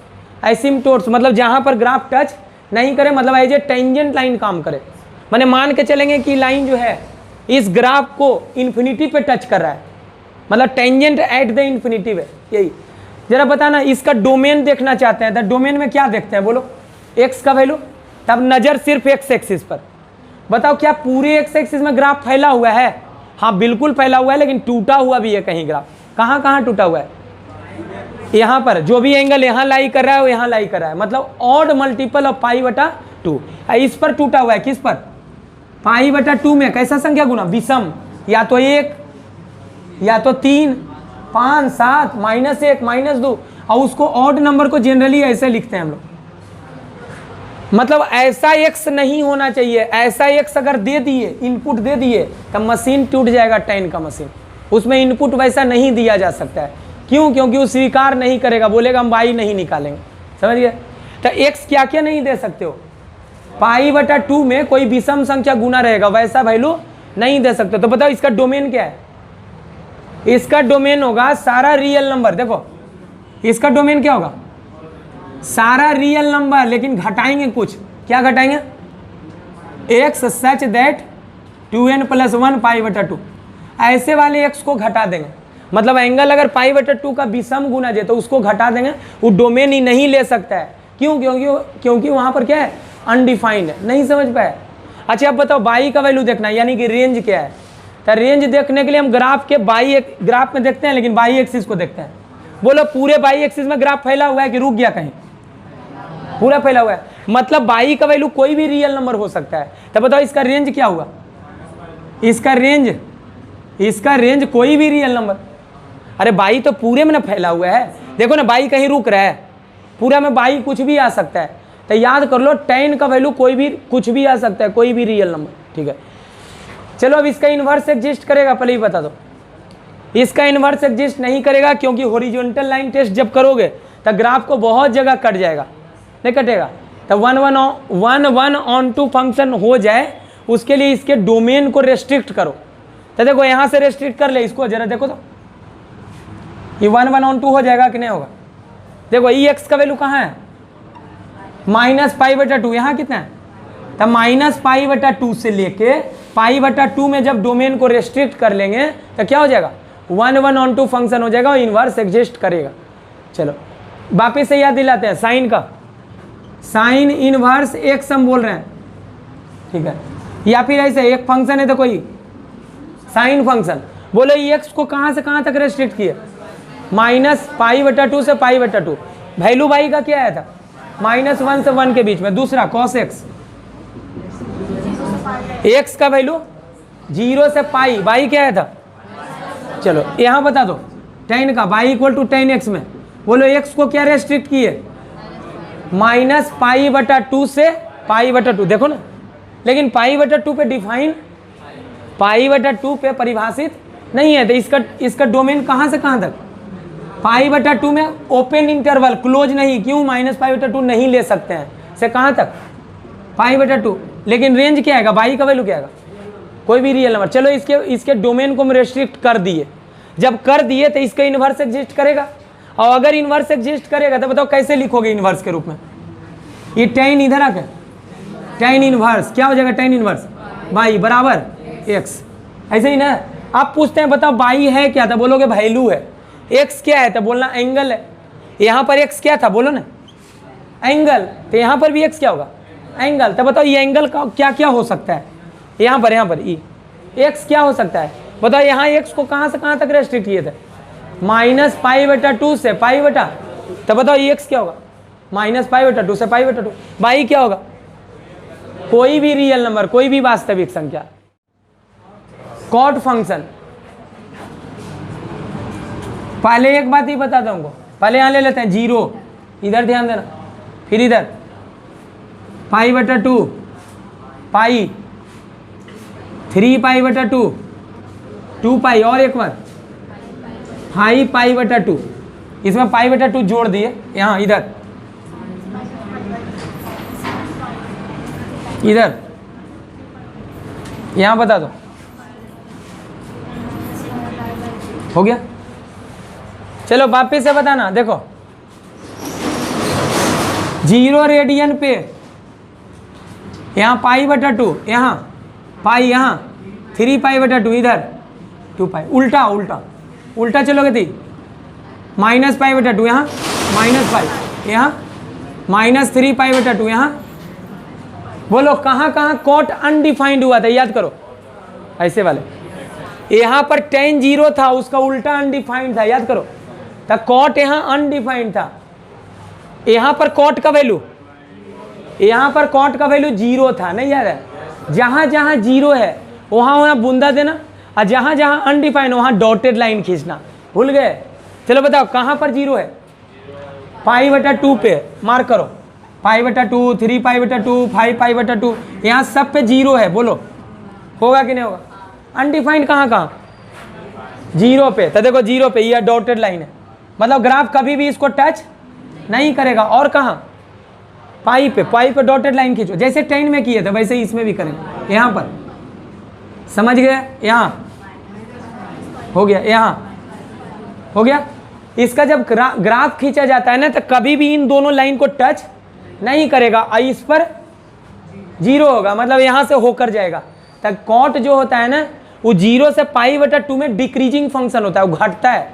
एसिम्पटोट्स मतलब जहां पर ग्राफ टच नहीं करे, मतलब एज ए टेंजेंट लाइन काम करे। माने मान के चलेंगे कि लाइन जो है इस ग्राफ को इन्फिनिटी पे टच कर रहा है, मतलब टेंजेंट एट द इन्फिनिटी है। यही जरा बताना, इसका डोमेन देखना चाहते हैं तो डोमेन में क्या देखते हैं? बोलो x का वैल्यू, तब नजर सिर्फ x एक्सिस पर। बताओ क्या पूरे x एक्सिस में ग्राफ फैला हुआ है? हाँ बिल्कुल फैला हुआ है, लेकिन टूटा हुआ भी है कहीं ग्राफ। कहाँ कहाँ टूटा हुआ है? यहाँ पर जो भी एंगल यहाँ लाई कर रहा है वो यहाँ लाई कर रहा है, मतलब ऑड मल्टीपल ऑफ π/2। इस पर टूटा हुआ है, किस पर? π/2 में। कैसा संख्या गुना? विषम, या तो 1 या तो 3, 5, 7, -1, -2, और उसको ऑड नंबर को जनरली ऐसे लिखते हैं हम लोग। मतलब ऐसा x नहीं होना चाहिए, ऐसा x अगर दे दिए, इनपुट दे दिए, तब मशीन टूट जाएगा। tan का मशीन, उसमें इनपुट वैसा नहीं दिया जा सकता है। क्यों? क्योंकि वो स्वीकार नहीं करेगा, बोलेगा हम y नहीं निकालेंगे। समझ गए? तो x क्या क्या नहीं दे सकते हो? π/2 में कोई विषम संख्या गुना रहेगा, वैसा वैल्यू नहीं दे सकते। तो बताओ इसका डोमेन क्या है? इसका डोमेन होगा सारा रियल नंबर। देखो इसका डोमेन क्या होगा? सारा रियल नंबर, लेकिन घटाएंगे कुछ। क्या घटाएंगे? x सच दैट 2n + 1 π/2, ऐसे वाले x को घटा देंगे। मतलब एंगल अगर π/2 का विषम गुना दे तो उसको घटा देंगे, वो डोमेन ही नहीं ले सकता है। क्यों? क्योंकि वहां पर क्या है? अनडिफाइंड है। नहीं समझ पाए? अच्छा अब बताओ बाई का वैल्यू देखना, यानी कि रेंज क्या है। तो रेंज देखने के लिए हम ग्राफ के ग्राफ में देखते हैं, लेकिन बाई एक्सिस को देखते हैं। बोलो पूरे बाई एक्सिस में ग्राफ फैला हुआ है कि रुक गया कहीं? पूरा फैला हुआ है, मतलब बाई का वैल्यू कोई भी रियल नंबर हो सकता है। तो बताओ इसका रेंज क्या हुआ? इसका रेंज कोई भी रियल नंबर। अरे बाई तो पूरे में ना फैला हुआ है, देखो ना बाई कहीं रुक रहा है, पूरा में बाई कुछ भी आ सकता है। तो याद कर लो tan का वैल्यू कोई भी कुछ भी आ सकता है, कोई भी रियल नंबर। ठीक है, चलो अब इसका इन्वर्स एग्जिस्ट करेगा, पहले ही बता दो। इसका इन्वर्स एग्जिस्ट नहीं करेगा, क्योंकि हॉरिजॉन्टल लाइन टेस्ट जब करोगे तो ग्राफ को बहुत जगह कट जाएगा, नहीं कटेगा। तो 1/1 फंक्शन हो जाए, उसके लिए इसके डोमेन को रेस्ट्रिक्ट करो। तो देखो यहाँ से रेस्ट्रिक्ट कर ले इसको, जरा देखो तो ये 1/2 हो जाएगा कि नहीं होगा? देखो ई एक्स का वैल्यू कहाँ है? -π/2। यहाँ कितना है? तब -π/2 से लेके π/2 में जब डोमेन को रेस्ट्रिक्ट कर लेंगे तो क्या हो जाएगा? 1/2 फंक्शन हो जाएगा और इन्वर्स एग्जिस्ट करेगा। चलो वापिस से याद दिलाते हैं साइन का। साइन इनवर्स एक्स हम बोल रहे हैं, ठीक है। या फिर ऐसे एक फंक्शन है तो कोई साइन फंक्शन। बोलो एक्स को कहाँ से कहाँ तक रेस्ट्रिक्ट किया, -π/2 से π/2। वैल्यू बाई का क्या आया था, -1 से 1 के बीच में। दूसरा cos x, x का वैल्यू 0 से पाई, बाई क्या आया था, चलो यहाँ बता दो tan का, y = tan x में। बोलो x को क्या रेस्ट्रिक्ट किए, -π/2 से π/2। देखो ना, लेकिन π/2 पे डिफाइन, π/2 पे परिभाषित नहीं है, तो इसका डोमेन कहाँ से कहाँ तक, π/2 में ओपन इंटरवल, क्लोज नहीं। क्यों, -π/2 नहीं ले सकते हैं, से कहाँ तक, π/2। लेकिन रेंज क्या आएगा, y का वैल्यू क्या आएगा, कोई भी रियल नंबर। चलो इसके डोमेन को हम रेस्ट्रिक्ट कर दिए। जब कर दिए तो इसका इन्वर्स एग्जिस्ट करेगा, और अगर इन्वर्स एग्जिस्ट करेगा तो बताओ कैसे लिखोगे इन्वर्स के रूप में। ये tan इधर आ गया, tan इन्वर्स क्या हो जाएगा, tan इन्वर्स y बराबर x, ऐसे ही ना। आप पूछते हैं बताओ y है क्या, था बोलोगे वैल्यू है। x क्या है, तो बोलना एंगल है। यहाँ पर x क्या था, बोलो ना एंगल, तो यहाँ पर भी x क्या होगा, एंगल। तो बताओ ये एंगल का क्या क्या हो सकता है, यहाँ पर ई x क्या हो सकता है, बताओ। यहाँ x को कहाँ से कहाँ तक रेस्ट्रिक्ट किए थे, -π/2 से π/, तो बताओ ये x क्या होगा, -π/2 से π/2। y क्या होगा, कोई भी रियल नंबर, कोई भी वास्तविक संख्या। कॉट फंक्शन, पहले एक बात ही बता दूँ, पहले यहाँ ले लेते हैं 0, इधर ध्यान देना, फिर इधर π/2, पाई, 3π/2, 2π, और एक बार 5π/2। इसमें π/2 जोड़ दिए, यहाँ इधर इधर, यहाँ बता दो, हो गया। चलो वापिस से बताना, देखो 0 रेडियन पे यहाँ π/2, यहाँ पाई, यहाँ 3π/2, इधर 2π, उल्टा उल्टा उल्टा चलोगे थी, -π/2 यहाँ, -π यहाँ, -3π/2 यहाँ। बोलो कहाँ कहाँ कॉट अनडिफाइंड हुआ था, याद करो ऐसे वाले। यहाँ पर tan 0 था, उसका उल्टा अनडिफाइंड था, याद करो। तो कॉट यहाँ अनडिफाइंड था, यहाँ पर कॉट का वैल्यू, यहाँ पर कॉट का वैल्यू 0 था, नहीं याद है। जहाँ जहाँ 0 है वहाँ वहाँ बूंदा देना, और जहाँ जहाँ अनडिफाइंड वहाँ डॉटेड लाइन खींचना। भूल गए, चलो बताओ कहाँ पर 0 है, π/2 पे मार्क करो, π/2, 3π/2, 5π/2, यहाँ सब पे 0 है। बोलो होगा कि नहीं होगा, अनडिफाइंड कहाँ कहाँ, 0 पे। तो देखो 0 पे यह डॉटेड लाइन है, मतलब ग्राफ कभी भी इसको टच नहीं करेगा। और कहाँ, पाई पे डॉटेड लाइन खींचो, जैसे tan में किए थे वैसे इसमें भी करेंगे। यहाँ पर समझ गए, यहाँ हो गया, यहाँ हो गया। इसका जब ग्राफ खींचा जाता है ना, तो कभी भी इन दोनों लाइन को टच नहीं करेगा, और इस पर 0 होगा, मतलब यहाँ से होकर जाएगा। तो कॉट जो होता है ना, वो 0 से π/2 में डिक्रीजिंग फंक्शन होता है, वो घटता है।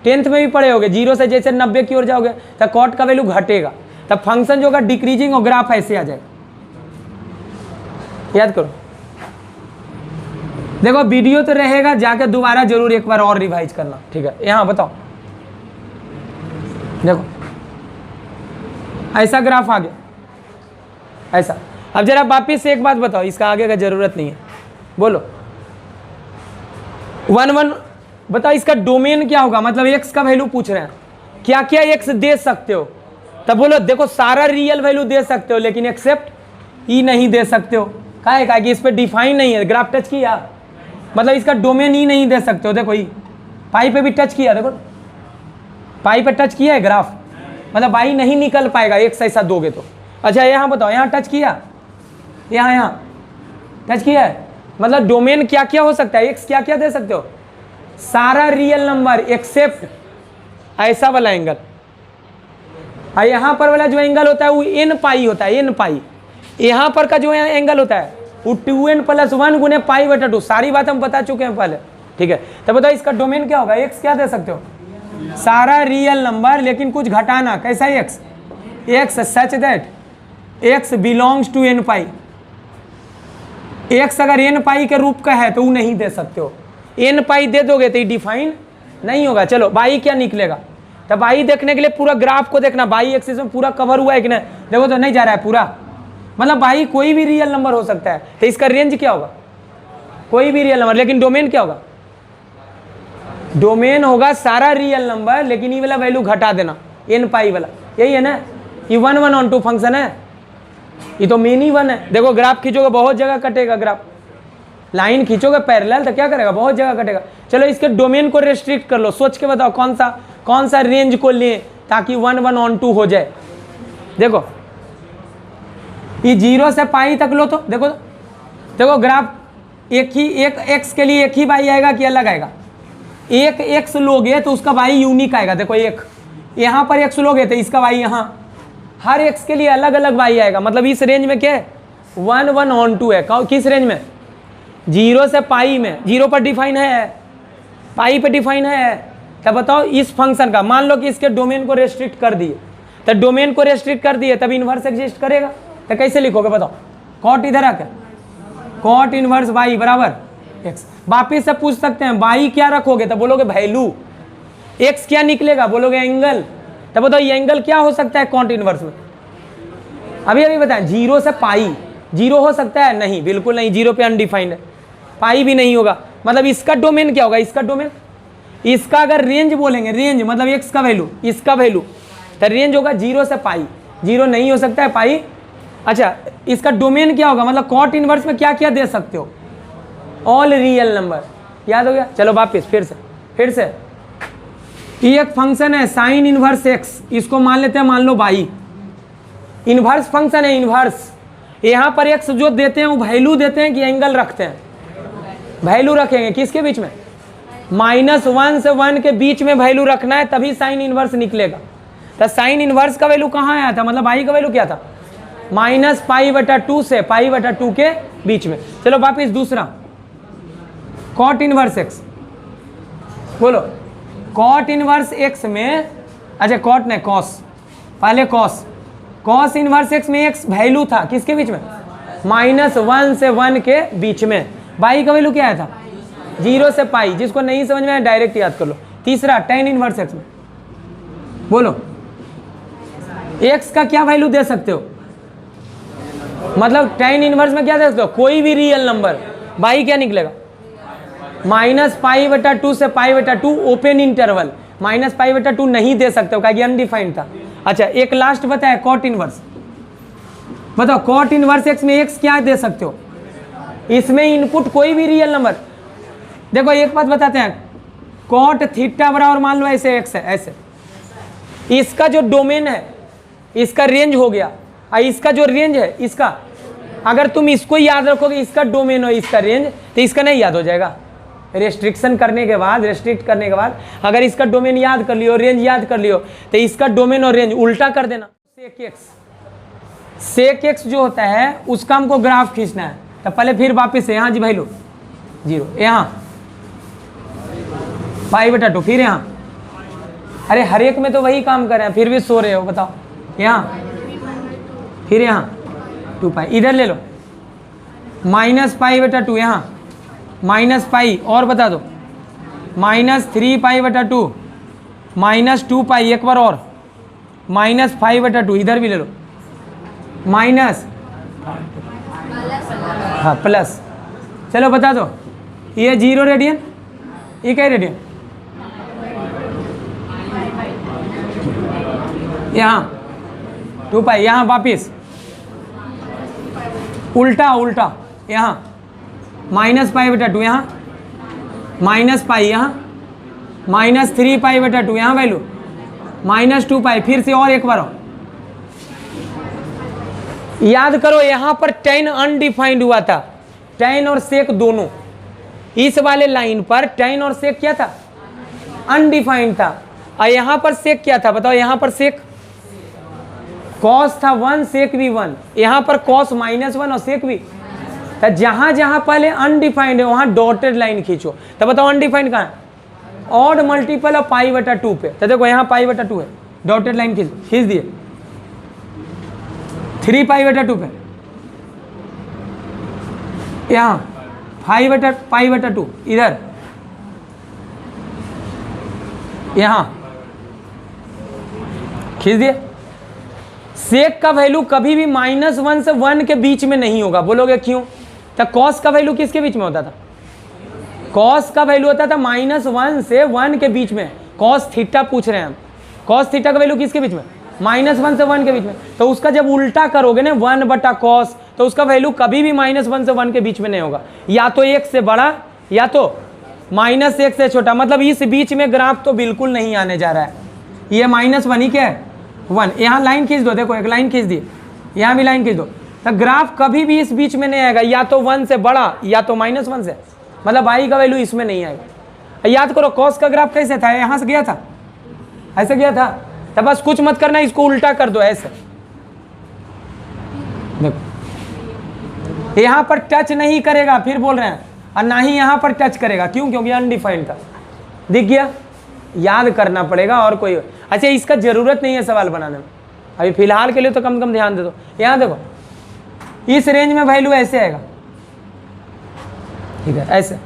10th में भी पढ़े होगे, 0 से जैसे 90 की ओर जाओगे तो कॉट का वैल्यू घटेगा, तब फंक्शन जो होगा डिक्रीजिंग और ग्राफ ऐसे आ जाएगा। याद करो, देखो वीडियो तो रहेगा, जाके दोबारा जरूर एक बार और रिवाइज करना, ठीक है। यहाँ बताओ, देखो ऐसा ग्राफ आ गया, ऐसा। अब जरा वापिस से एक बात बताओ, इसका आगे का जरूरत नहीं है, बोलो 1 1 बताओ इसका डोमेन क्या होगा, मतलब x का वैल्यू पूछ रहे हैं, क्या क्या x दे सकते हो। तब बोलो देखो सारा रियल वैल्यू दे सकते हो, लेकिन एक्सेप्ट ई नहीं दे सकते हो। काहे कि इस पर डिफाइन नहीं है, ग्राफ टच किया मतलब इसका डोमेन ई नहीं दे सकते हो। देखो ई पाई पे भी टच किया, देखो पाई पे टच किया है ग्राफ, मतलब पाई नहीं निकल पाएगा x ऐसा दोगे तो। अच्छा यहाँ बताओ, यहाँ टच किया, यहाँ टच किया है, मतलब डोमेन क्या क्या हो सकता है, x क्या क्या दे सकते हो, सारा रियल नंबर एक्सेप्ट ऐसा वाला एंगल। और यहाँ पर वाला जो एंगल होता है वो n पाई होता है, n पाई। यहाँ पर का जो एंगल होता है वो 2n + 1 गुने π/2। सारी बात हम बता चुके हैं पहले, ठीक है। तो बताओ इसका डोमेन क्या होगा, x क्या दे सकते हो, सारा रियल नंबर, लेकिन कुछ घटाना। कैसा x such that x belongs to n pi. x अगर n पाई के रूप का है तो वो नहीं दे सकते हो, एन पाई दे दोगे तो ये डिफाइन नहीं होगा। चलो बाई क्या निकलेगा, तो बाई देखने के लिए पूरा ग्राफ को देखना, बाई एक्सिस में पूरा कवर हुआ है कि नहीं, देखो तो नहीं जा रहा है पूरा, मतलब बाई कोई भी रियल नंबर हो सकता है, तो इसका रेंज क्या होगा, कोई भी रियल नंबर, लेकिन डोमेन क्या होगा, डोमेन होगा सारा रियल नंबर, लेकिन ये वाला वैल्यू घटा देना, एन पाई वाला, यही है ना, ये 1 1 ऑन 2 फंक्शन है, ये तो मेन ही 1 है। देखो ग्राफ खींचोगे बहुत जगह कटेगा, ग्राफ लाइन खींचोगे पैरेलल तो क्या करेगा, बहुत जगह कटेगा। चलो इसके डोमेन को रेस्ट्रिक्ट कर लो, सोच के बताओ कौन सा रेंज को लें ताकि 1 1 ऑन 2 हो जाए। देखो ये 0 से पाई तक लो, तो देखो ग्राफ एक एक्स के लिए एक ही बाई आएगा कि अलग आएगा, एक एक्स लोगे तो उसका बाई यूनिक आएगा। देखो एक यहाँ पर एक्स लोगे तो इसका बाई यहाँ, हर एक्स के लिए अलग अलग बाई आएगा, मतलब इस रेंज में क्या है 1 1 ऑन 2 है। किस रेंज में, 0 से पाई में, 0 पर डिफाइन है, पाई पे डिफाइन है। तब बताओ इस फंक्शन का, मान लो कि इसके डोमेन को रेस्ट्रिक्ट कर दिए, तो डोमेन को रेस्ट्रिक्ट कर दिए तब इन्वर्स एग्जिस्ट करेगा, तो कैसे लिखोगे बताओ, कॉट इधर आकर कॉट इनवर्स बाई बराबर एक्स। वापिस से पूछ सकते हैं बाई क्या रखोगे, तो बोलोगे वैल्यू, एक्स क्या निकलेगा, बोलोगे एंगल। तब बताओ ये एंगल क्या हो सकता है कॉट इनवर्स में, अभी बताएं, 0 से पाई, 0 हो सकता है, नहीं बिल्कुल नहीं, 0 पे अनडिफाइंड है, पाई भी नहीं होगा, मतलब इसका डोमेन क्या होगा, इसका डोमेन, इसका अगर रेंज बोलेंगे, रेंज मतलब एक्स का वैल्यू, इसका वैल्यू, तो रेंज होगा 0 से पाई, 0 नहीं हो सकता है पाई। अच्छा इसका डोमेन क्या होगा, मतलब कॉट इनवर्स में क्या क्या दे सकते हो, ऑल रियल नंबर, याद हो गया। चलो वापिस फिर से ये एक फंक्शन है साइन इनवर्स एक्स, इसको मान लेते हैं, मान लो बाई, इनवर्स फंक्शन है, इनवर्स, यहाँ पर एक्स जो देते हैं वो वैल्यू देते हैं कि एंगल रखते हैं, वैल्यू रखेंगे किसके बीच में, -1 से 1 के बीच में वैल्यू रखना है, तभी साइन इनवर्स निकलेगा। तो साइन इनवर्स का वैल्यू कहाँ आया था, मतलब बाई का वैल्यू क्या था, -π/2 से π/2 के बीच में। चलो वापिस दूसरा, कॉट इनवर्स एक्स, बोलो कॉट इनवर्स एक्स में, अच्छा कॉट नहीं कॉस, पहले कॉस इनवर्स एक्स में एक्स वैल्यू था किसके बीच में, -1 से 1 के बीच में। बाई का वैल्यू क्या आया था, 0 से पाई, जिसको नहीं समझ में आया डायरेक्ट याद कर लो। तीसरा टेन इनवर्स एक्स में, बोलो एक्स का क्या वैल्यू दे सकते हो, मतलब टेन इनवर्स में क्या दे सकते हो, कोई भी रियल नंबर। बाई क्या निकलेगा, -π/2 से π/2 ओपन इंटरवल, -π/2 नहीं दे सकते हो क्या, अनडिफाइंड था। अच्छा एक लास्ट बताया कॉट इनवर्स, बताओ कॉट इनवर्स एक्स में एक्स क्या दे सकते हो, इसमें इनपुट कोई भी रियल नंबर। देखो एक बात बताते हैं, कॉट थीटा बराबर मान लो ऐसे एक्स है, ऐसे इसका जो डोमेन है, इसका रेंज हो गया, और इसका जो रेंज है इसका, अगर तुम इसको याद रखोगे, इसका डोमेन हो इसका रेंज, तो इसका नहीं याद हो जाएगा। रेस्ट्रिक्ट करने के बाद अगर इसका डोमेन याद कर लियो, रेंज याद कर लियो, तो इसका डोमेन और रेंज उल्टा कर देना। सेक एक्स जो होता है उसका हमको ग्राफ खींचना है, तो पहले फिर वापिस से यहाँ जी भाई लो 0, यहाँ π/2, फिर यहाँ, अरे हर एक में तो वही काम कर रहे हैं, फिर भी सो रहे हो, बताओ यहाँ, फिर यहाँ 2π, इधर ले लो -π/2, यहाँ -π, और बता दो -3π/2, -2π, एक बार और -π/2, इधर भी ले लो माइनस, हाँ प्लस। चलो बता दो ये 0 रेडियन, ये क्या रेडियन, यहाँ 2π, यहाँ वापिस उल्टा यहाँ -π/2, यहाँ -π, यहाँ -3π/2, यहाँ वैल्यू -2π, फिर से और एक बार और। याद करो यहाँ पर टेन अनडिफाइंड हुआ था, टेन और सेक दोनों, इस वाले लाइन पर टेन और सेक क्या था, अनडिफाइंड था, और यहाँ पर सेक क्या था बताओ, यहाँ पर सेक कॉस था 1, सेक भी 1, यहाँ पर कॉस -1 और सेक भी, तो जहाँ जहाँ पहले अनडिफाइंड है वहाँ डॉटेड लाइन खींचो। तो बताओ अनडिफाइंड कहाँ है, ऑड मल्टीपल ऑफ π/2 पे, तो देखो यहाँ π/2 है, डॉटेड लाइन खींच दिए 3π/2 पे, यहाँ π/2 इधर यहाँ खींच दिए। सेक का वैल्यू कभी भी -1 से 1 के बीच में नहीं होगा। बोलोगे क्यों? तो कॉस का वैल्यू किसके बीच में होता था? कॉस का वैल्यू होता था -1 से 1 के बीच में। कॉस थीटा पूछ रहे हैं हम, कॉस थीटा का वैल्यू किसके बीच में? -1 से 1 के बीच में। तो उसका जब उल्टा करोगे ना 1/cos, तो उसका वैल्यू कभी भी -1 से 1 के बीच में नहीं होगा, या तो 1 से बड़ा या तो -1 से छोटा। मतलब इस बीच में ग्राफ तो बिल्कुल नहीं आने जा रहा है। ये -1 ही क्या है? 1। यहाँ लाइन खींच दो, देखो एक लाइन खींच दी, यहाँ भी लाइन खींच दो। तो ग्राफ कभी भी इस बीच में नहीं आएगा, या तो 1 से बड़ा या तो -1 से। मतलब आई का वैल्यू इसमें नहीं आएगा। याद करो कॉस का ग्राफ कैसे था? यहाँ से गया था, ऐसे गया था। तो बस कुछ मत करना, इसको उल्टा कर दो ऐसे। देखो यहाँ पर टच नहीं करेगा, फिर बोल रहे हैं, और ना ही यहाँ पर टच करेगा। क्यों? क्योंकि अनडिफाइंड था। दिख गया? याद करना पड़ेगा और कोई। अच्छा, इसका जरूरत नहीं है सवाल बनाने में, अभी फिलहाल के लिए तो कम ध्यान दे दो। यहाँ देखो इस रेंज में वैल्यू ऐसे आएगा, ठीक है, ऐसे।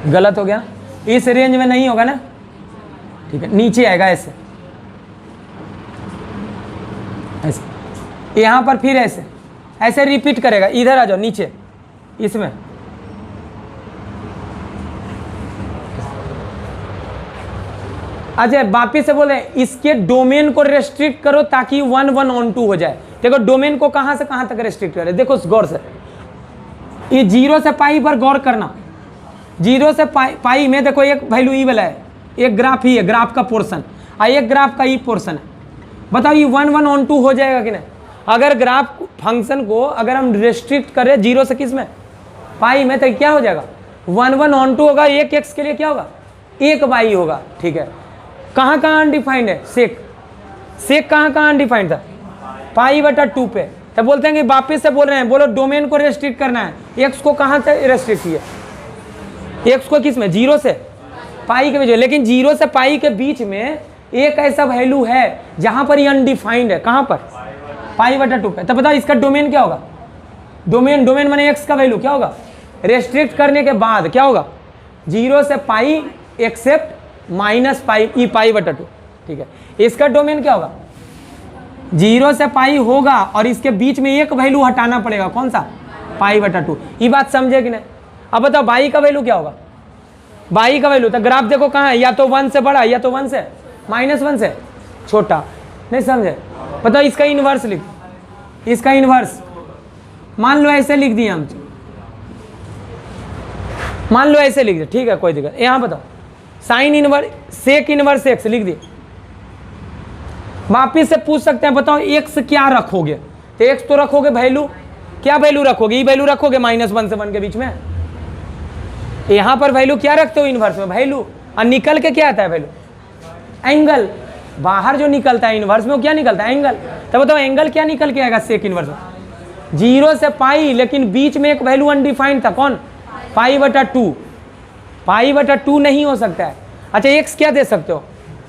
गलत हो गया, इस रेंज में नहीं होगा ना, ठीक है, नीचे आएगा ऐसे, ऐसे। यहाँ पर फिर ऐसे ऐसे रिपीट करेगा। इधर आ जाओ नीचे, इसमें अच्छा वापिस से बोले इसके डोमेन को रेस्ट्रिक्ट करो ताकि 1 1 on 2 हो जाए। देखो डोमेन को कहां से कहां तक रेस्ट्रिक्ट करे, देखो गौर से। ये 0 से पाई पर गौर करना। 0 से पाई में देखो एक वैल्यू ई वाला है, एक ग्राफ ही है, ग्राफ का पोर्शन, और एक ग्राफ का ई पोर्शन है। बताओ ये 1 1 on 2 हो जाएगा कि नहीं? अगर ग्राफ फंक्शन को अगर हम रेस्ट्रिक्ट करें 0 से किस में? पाई में, तो क्या हो जाएगा? 1 1 on 2 होगा। एक एक्स के लिए क्या होगा? 1 वाई होगा, ठीक है। कहाँ कहाँ अनडिफाइंड है? सेक, सेक कहाँ कहाँ अनडिफाइंड था? π/2 पे। तो बोलते हैं कि वापिस से बोल रहे हैं, बोलो डोमेन को रेस्ट्रिक्ट करना है। एक्स को कहाँ से रेस्ट्रिक्ट किया? एक्स को किस में? 0 से पाई के बीच में। लेकिन 0 से पाई के बीच में एक ऐसा वैल्यू है जहाँ पर ये अनडिफाइंड है। कहाँ पर? π/2 पे। तो बताओ इसका डोमेन क्या होगा? डोमेन माने एक्स का वैल्यू क्या होगा? रेस्ट्रिक्ट करने के बाद क्या होगा? 0 से पाई एक्सेप्ट -π/2, ठीक है। इसका डोमेन क्या होगा? 0 से पाई होगा और इसके बीच में एक वैल्यू हटाना पड़ेगा। कौन सा? π/2। ये बात समझे कि नहीं? अब बताओ बाई का वैल्यू क्या होगा? बाई का वैल्यू तो ग्राफ देखो कहाँ है, या तो 1 से बड़ा या तो 1 से -1 से छोटा। नहीं समझे? बताओ इसका इनवर्स लिख, इसका इनवर्स मान लो ऐसे लिख दिए हम, मान लो ऐसे लिख दिए, ठीक है, कोई दिक्कत। यहाँ बताओ sine inverse sec inverse X लिख दिए। वापिस से पूछ सकते हैं बताओ एक्स क्या रखोगे? तो एक्स तो रखोगे वैल्यू, क्या वैल्यू रखोगे? ये वैल्यू रखोगे -1 से 1 के बीच में। यहाँ पर वैल्यू क्या रखते हो? इनवर्स में वैल्यू। और निकल के क्या आता है वैल्यू? एंगल। बाहर जो निकलता है इनवर्स में वो क्या निकलता है? एंगल। तो बताओ एंगल क्या निकल के आएगा सेक इनवर्स में? 0 से पाई, लेकिन बीच में एक वैल्यू अनडिफाइंड था। कौन? π/2। π/2 नहीं हो सकता है। अच्छा एक्स क्या दे सकते हो?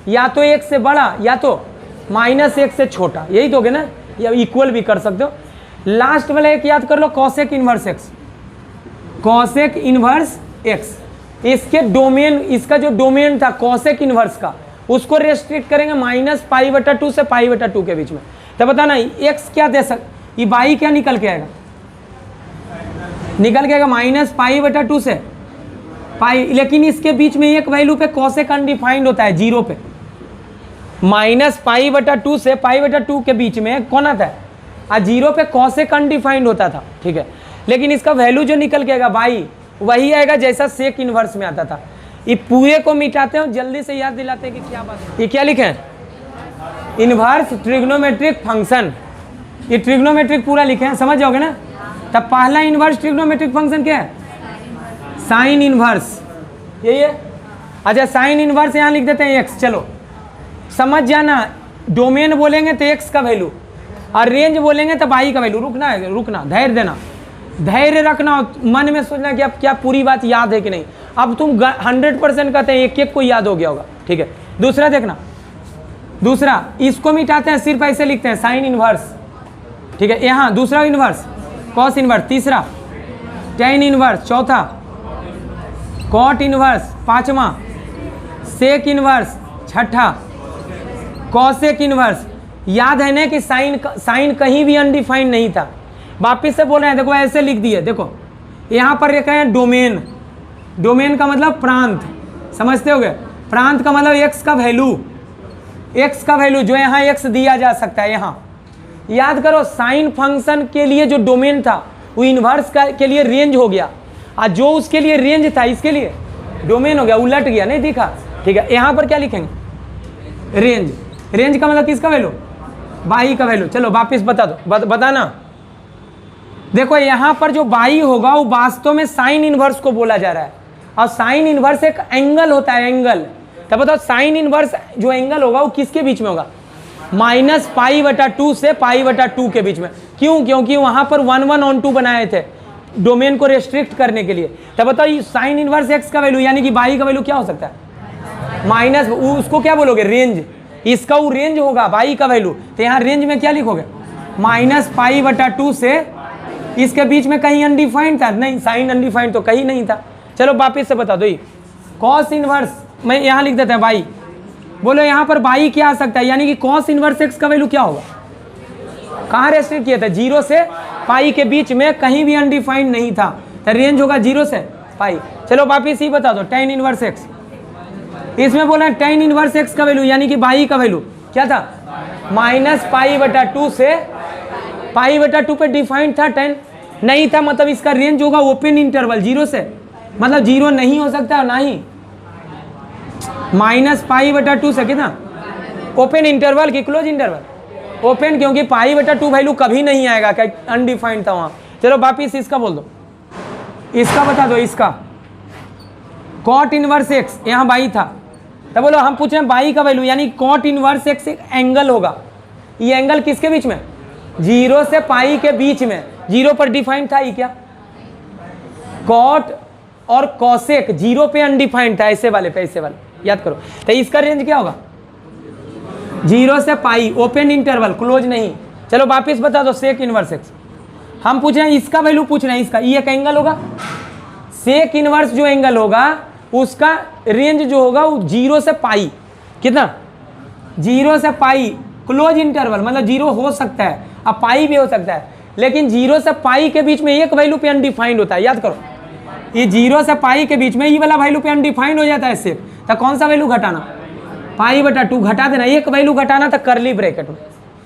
या तो एक से बड़ा या तो -1 से छोटा, यही दोगे ना, या इक्वल भी कर सकते हो। लास्ट वाला एक याद कर लो, cosec inverse X. Cosec inverse X, इसके डोमेन, इसका जो डोमेन था कॉसेक इनवर्स का, उसको रेस्ट्रिक्ट करेंगे -π/2 से π/2 के बीच में। तो बताना एक्स क्या दे ये बाई क्या निकल के आएगा? निकल के आएगा -π/2 से पाई, लेकिन इसके बीच में एक वैल्यू पे कॉसेक अनडिफाइंड होता है 0 पे। -π/2 से π/2 के बीच में कौन आता है? 0 पे कॉसेक अनडिफाइंड होता था, ठीक है। लेकिन इसका वैल्यू जो निकल के आएगा बाई, वही आएगा जैसा सेक इनवर्स में आता था। ये पूरे को मिटाते हैं, जल्दी से याद दिलाते हैं कि क्या बात है। ये क्या लिखे हैं? Inverse trigonometric function. ये ट्रिग्नोमेट्रिक पूरा लिखे हैं, समझ जाओगे ना। तब पहला इनवर्स ट्रिग्नोमेट्रिक फंक्शन क्या है? साइन इनवर्स, यही है। अच्छा साइन इनवर्स यहाँ लिख देते हैं एक्स। चलो समझ जाना, डोमेन बोलेंगे तो एक्स का वैल्यू, और रेंज बोलेंगे तो बाई का वैल्यू। रुकना है, रुकना, धैर्य देना, धैर्य रखना, मन में सोचना कि अब क्या पूरी बात याद है कि नहीं। अब तुम 100% कहते हैं एक एक को याद हो गया होगा, ठीक है। दूसरा देखना, दूसरा इसको मिटाते हैं, सिर्फ ऐसे लिखते हैं साइन इनवर्स, ठीक है। यहाँ दूसरा इनवर्स कॉस इनवर्स, तीसरा टेन इनवर्स, चौथा कॉट इनवर्स, पांचवा सेक इनवर्स, छठा कॉसेक इनवर्स। याद है ना कि साइन कहीं भी अनडिफाइंड नहीं था। वापिस से बोल रहे हैं, देखो ऐसे लिख दिए, देखो यहाँ पर लिख रहे हैं डोमेन। डोमेन का मतलब प्रांत, समझते होगे। प्रांत का मतलब एक्स का वैल्यू, एक्स का वैल्यू जो यहाँ एक्स दिया जा सकता है। यहाँ याद करो साइन फंक्शन के लिए जो डोमेन था वो इन्वर्स के लिए रेंज हो गया, और जो उसके लिए रेंज था इसके लिए डोमेन हो गया, उलट गया, नहीं दिखा। ठीक है, यहाँ पर क्या लिखेंगे, रेंज। रेंज का मतलब किसका वैल्यू, बाई का वैल्यू। चलो वापिस बता दो, बताना। देखो यहाँ पर जो बाई होगा वो वास्तव में साइन इनवर्स को बोला जा रहा है, और साइन इनवर्स एक एंगल होता है, एंगल। तब बताओ साइन इनवर्स जो एंगल होगा वो किसके बीच में होगा, -π/2 से π/2 के बीच में। क्यों, क्योंकि वहां पर 1/1/2 बनाए थे डोमेन को रेस्ट्रिक्ट करने के लिए। तब बताओ साइन इनवर्स एक्स का वैल्यू यानी कि बाई का वैल्यू क्या हो सकता है, माइनस, उसको क्या बोलोगे, रेंज। इसका वो रेंज होगा बाई का वैल्यू, तो यहाँ रेंज में क्या लिखोगे, -π/2 से इसके बीच में कहीं अनडिफाइंड था, नहीं साइन अनडिफाइंड तो कहीं नहीं था। चलो वापिस से बता दो, कॉस इनवर्स मैं यहाँ लिख देते हैं बाई। बोलो यहाँ पर बाई क्या आ सकता है, यानी कि कॉस इनवर्स एक्स का वैल्यू क्या होगा, कहाँ रेस्ट्रिक्ट किया था, 0 से पाई के बीच में, कहीं भी अनडिफाइंड नहीं था, तो रेंज होगा 0 से पाई। चलो वापिस ही बता दो, tan इनवर्स एक्स। इसमें बोला tan इनवर्स एक्स का वैल्यू यानी कि बाई का वैल्यू क्या था, -π/2 से π/2 पे डिफाइंड था, tan नहीं था, मतलब इसका रेंज होगा ओपन इंटरवल 0 से, मतलब 0 नहीं हो सकता, ना ही -π/2 से कितना, ओपन इंटरवल की क्लोज इंटरवल, ओपन, क्योंकि π/2 वैल्यू कभी नहीं आएगा, क्या अनडिफाइंड था वहाँ। चलो वापिस इसका बोल दो, इसका बता दो, इसका कॉट इनवर्स एक्स, यहाँ बाई था, तो बोलो हम पूछ रहे हैं बाई का वैल्यू, यानी कॉट इनवर्स एक्स एक एंगल होगा। ये एंगल किसके बीच में, 0 से पाई के बीच में, 0 पर डिफाइंड था ये क्या, कॉट और कॉसेक 0 पे अनडिफाइंड था, ऐसे वाले पे, ऐसे वाले, याद करो। तो इसका रेंज क्या होगा, 0 से पाई, ओपन इंटरवल, क्लोज नहीं। चलो वापिस बता दो, सेक इनवर्स एक्स। हम पूछ रहे हैं इसका वैल्यू पूछ रहे हैं, इसका, ये एक एंगल होगा, सेक इनवर्स जो एंगल होगा उसका रेंज जो होगा वो 0 से पाई, कितना, 0 से पाई, क्लोज इंटरवल, मतलब 0 हो सकता है, अब पाई भी हो सकता है, लेकिन 0 से पाई के बीच में एक वैल्यू पे अनडिफाइंड होता है, याद करो। ये 0 से पाई के बीच में ये वाला वैल्यू पे अनडिफाइंड हो जाता है सेक, तो कौन सा वैल्यू घटाना, π/2 घटा देना, एक वैल्यू घटाना था कर्ली ब्रैकेट में,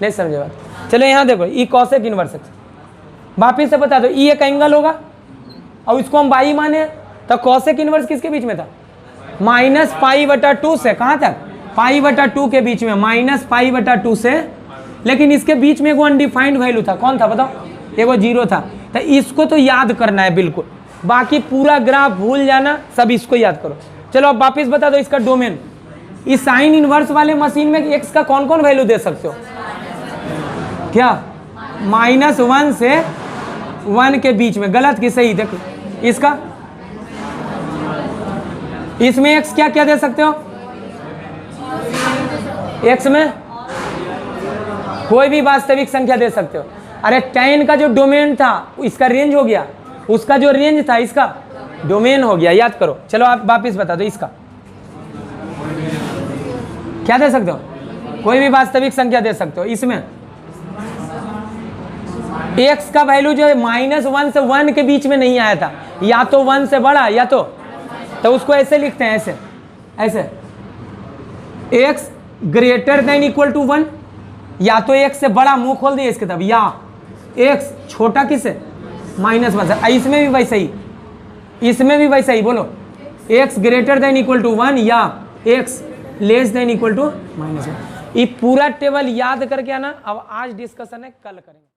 नहीं समझे बात। चलो यहाँ देखो, ये कॉसेक इनवर्स एक्स, वापिस से बता दो, ये एक एंगल होगा और इसको हम बाई माने, तो कॉसेक इनवर्स किसके बीच में था, -π/2 से, कहाँ तक, π/2 के बीच में, -π/2 से, लेकिन इसके बीच में वो अनडिफाइंड वैल्यू था, कौन था बताओ, एगो 0 था। तो इसको तो याद करना है बिल्कुल, बाकी पूरा ग्राफ भूल जाना, सब इसको याद करो। चलो अब वापिस बता दो इसका डोमेन। इस साइन इनवर्स वाले मशीन में एक्स का कौन कौन वैल्यू दे सकते हो, क्या, -1 से 1 के बीच में, गलत की सही, देखो इसका, इसमें एक्स क्या क्या दे सकते हो, एक्स में कोई भी वास्तविक संख्या दे सकते हो। अरे tan का जो डोमेन था इसका रेंज हो गया, उसका जो रेंज था इसका डोमेन हो गया, याद करो। चलो आप वापिस बता दो, इसका क्या दे सकते हो, कोई भी वास्तविक संख्या दे सकते हो। इसमें x का वैल्यू जो है -1 से 1 के बीच में नहीं आया था, या तो 1 से बड़ा या तो उसको ऐसे लिखते हैं, ऐसे ऐसे, x greater than equal to 1, या तो x से बड़ा, मुंह खोल दिए इसके तब, या x छोटा किससे, -1 से। इसमें भी वैसे ही, इसमें भी वैसे ही, बोलो x greater than equal to 1 या x less than equal to -1। ये पूरा टेबल याद करके आना। अब आज डिस्कशन है, कल करेंगे।